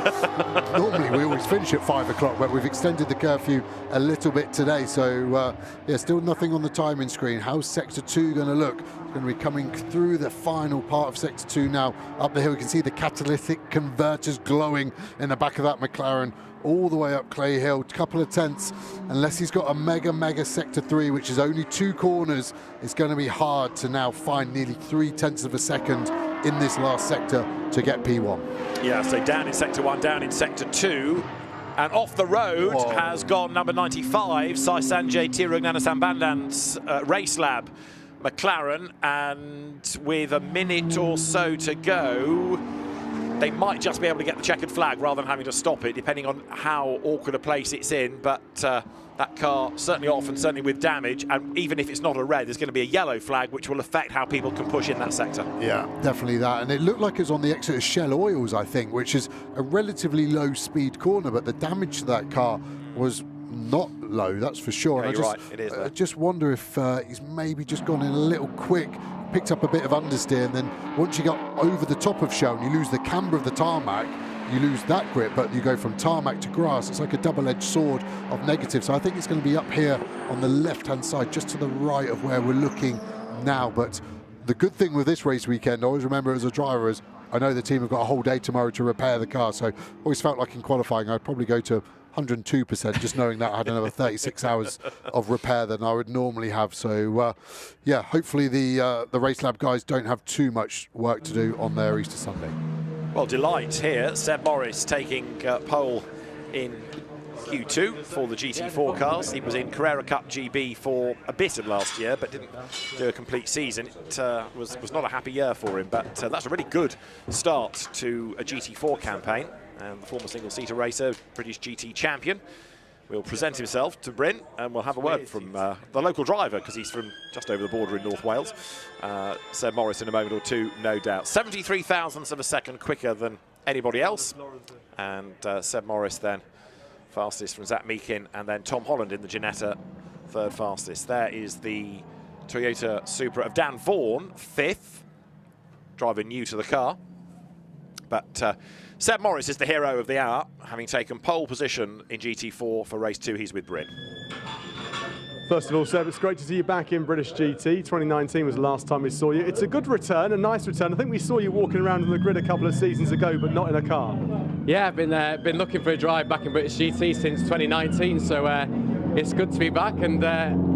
normally we always finish at 5 o'clock, but we've extended the curfew a little bit today. So yeah, still nothing on the timing screen. How's sector 2 going to look? It's going to be coming through the final part of sector 2 now. Up the hill, you can see the catalytic converters glowing in the back of that McLaren, all the way up Clay Hill, couple of tenths. Unless he's got a mega sector 3, which is only 2 corners, it's going to be hard to now find nearly 3 tenths of a second in this last sector to get P1. Yeah, so down in sector 1, down in sector 2. And off the road Whoa. has gone number 95, Sai Sanjay Tirugnasambandan's Race Lab McLaren, and with a minute or so to go, they might just be able to get the checkered flag rather than having to stop it, depending on how awkward a place it's in. But that car certainly off, and certainly with damage, and even if it's not a red, there's going to be a yellow flag, which will affect how people can push in that sector. Yeah, definitely that. And it looked like it was on the exit of Shell Oils, I think, which is a relatively low speed corner, but the damage to that car was not low, that's for sure. Yeah, and you're right, it is. I just wonder if he's maybe just gone in a little quick, picked up a bit of understeer, and then once you got over the top of Shell and you lose the camber of the tarmac, you lose that grip, but you go from tarmac to grass. It's like a double-edged sword of negative. So I think it's going to be up here on the left-hand side, just to the right of where we're looking now. But the good thing with this race weekend, I always remember as a driver, is I know the team have got a whole day tomorrow to repair the car. So always felt like in qualifying, I'd probably go to 102%, just knowing that I had another 36 hours of repair than I would normally have. So yeah, hopefully the Race Lab guys don't have too much work to do on their Easter Sunday. Well, delight here. Seb Morris taking pole in Q2 for the GT4 cars. He was in Carrera Cup GB for a bit of last year, but didn't do a complete season. It was not a happy year for him, but that's a really good start to a GT4 campaign. And the former single-seater racer, British GT champion, will present himself to Bryn, and we'll have a word from the local driver, because he's from just over the border in North Wales. Seb Morris in a moment or two, no doubt. 73 thousandths of a second quicker than anybody else. And Seb Morris then fastest from Zach Meakin, and then Tom Holland in the Ginetta, third fastest. There is the Toyota Supra of Dan Vaughan, fifth, driver new to the car. But Seb Morris is the hero of the hour, having taken pole position in GT4 for race 2. He's with Bryn. First of all, Seb, it's great to see you back in British GT. 2019 was the last time we saw you. It's a good return, a nice return. I think we saw you walking around on the grid a couple of seasons ago, but not in a car. Yeah, I've been looking for a drive back in British GT since 2019, so it's good to be back. And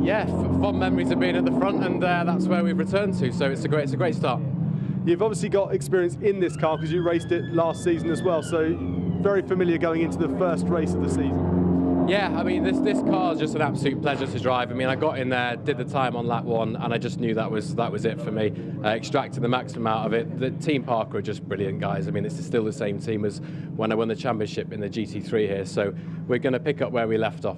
yeah, fond memories of being at the front, and that's where we've returned to. So it's a great start. You've obviously got experience in this car because you raced it last season as well, so very familiar going into the first race of the season. Yeah, I mean, this car is just an absolute pleasure to drive. I mean, I got in there, did the time on lap 1, and I just knew that was it for me. Extracted the maximum out of it. The Team Parker are just brilliant guys. I mean, this is still the same team as when I won the championship in the GT3 here, so we're going to pick up where we left off.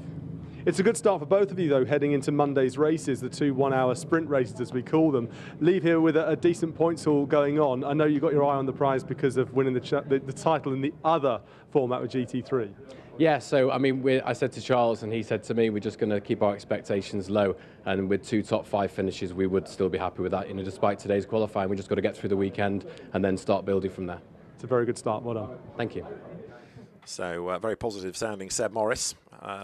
It's a good start for both of you, though, heading into Monday's races, the 2 one-hour sprint races, as we call them. Leave here with a decent points haul going on. I know you got your eye on the prize because of winning the title in the other format with GT3. Yeah, so I mean, I said to Charles, and he said to me, we're just going to keep our expectations low, and with 2 top 5 finishes, we would still be happy with that. You know, despite today's qualifying, we just got to get through the weekend and then start building from there. It's a very good start. Well done. Thank you. So very positive sounding Seb Morris,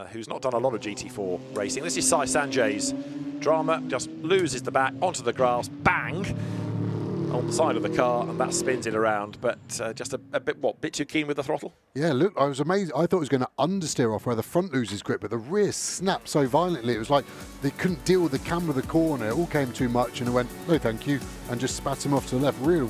who's not done a lot of GT4 racing. This is Sai Sanjay's drama, just loses the back onto the grass, bang, on the side of the car, and that spins it around. But just a bit too keen with the throttle? Yeah, look, I was amazed. I thought it was going to understeer off where the front loses grip, but the rear snapped so violently. It was like they couldn't deal with the camber of the corner. It all came too much, and it went, no thank you, and just spat him off to the left. Real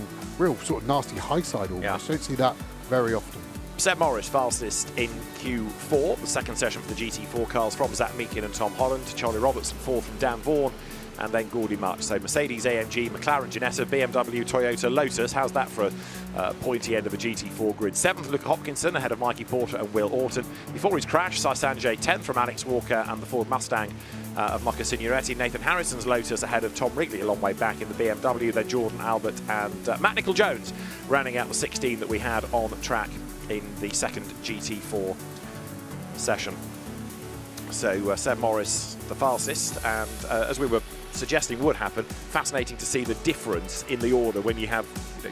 sort of nasty high side almost. Yeah. Don't see that very often. Seb Morris fastest in Q4, the second session for the GT4 cars from Zach Meakin and Tom Holland, Charlie Robertson fourth from Dan Vaughan, and then Gordy Much. So Mercedes, AMG, McLaren, Ginetta, BMW, Toyota, Lotus. How's that for a pointy end of a GT4 grid? 7th, Luca Hopkinson, ahead of Mikey Porter and Will Oulton. Before his crash, Sai Sanjay 10th from Alex Walker and the Ford Mustang of Maka Signoretti. Nathan Harrison's Lotus ahead of Tom Wrigley a long way back in the BMW. Then Jordan Albert and Matt Nicol-Jones rounding out the 16 that we had on track in the second GT4 session. So Seb Morris the fastest, and as we were suggesting would happen, fascinating to see the difference in the order when you have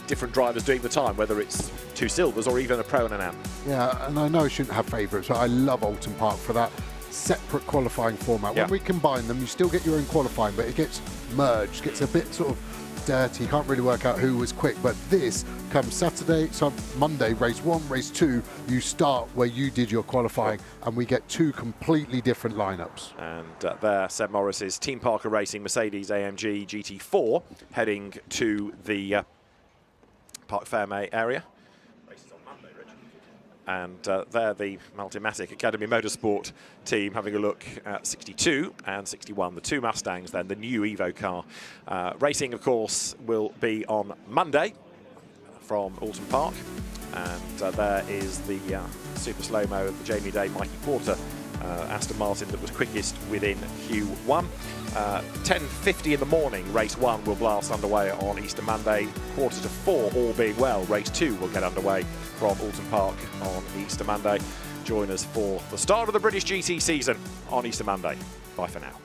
different drivers doing the time, whether it's 2 silvers or even a pro and an am. Yeah, and I know I shouldn't have favourites, but I love Oulton Park for that separate qualifying format. Yeah. When we combine them, you still get your own qualifying, but it gets merged, gets a bit sort of dirty. You can't really work out who was quick, but this comes Monday, race 1, race 2, you start where you did your qualifying, and we get 2 completely different lineups. And there, Seb Morris's Team Parker Racing Mercedes AMG GT4 heading to the Parc Fermé area. Races on Monday, Rich. And they're the Multimatic Academy Motorsport team having a look at 62 and 61, the two Mustangs, then the new Evo car. Racing, of course, will be on Monday from Oulton Park. And there is the super slow-mo of the Jamie Day Mikey Porter Aston Martin that was quickest within Q1. 10:50 in the morning, race 1 will blast underway on Easter Monday. 3:45, all being well, race 2 will get underway from Oulton Park on Easter Monday. Join us for the start of the British GT season on Easter Monday. Bye for now.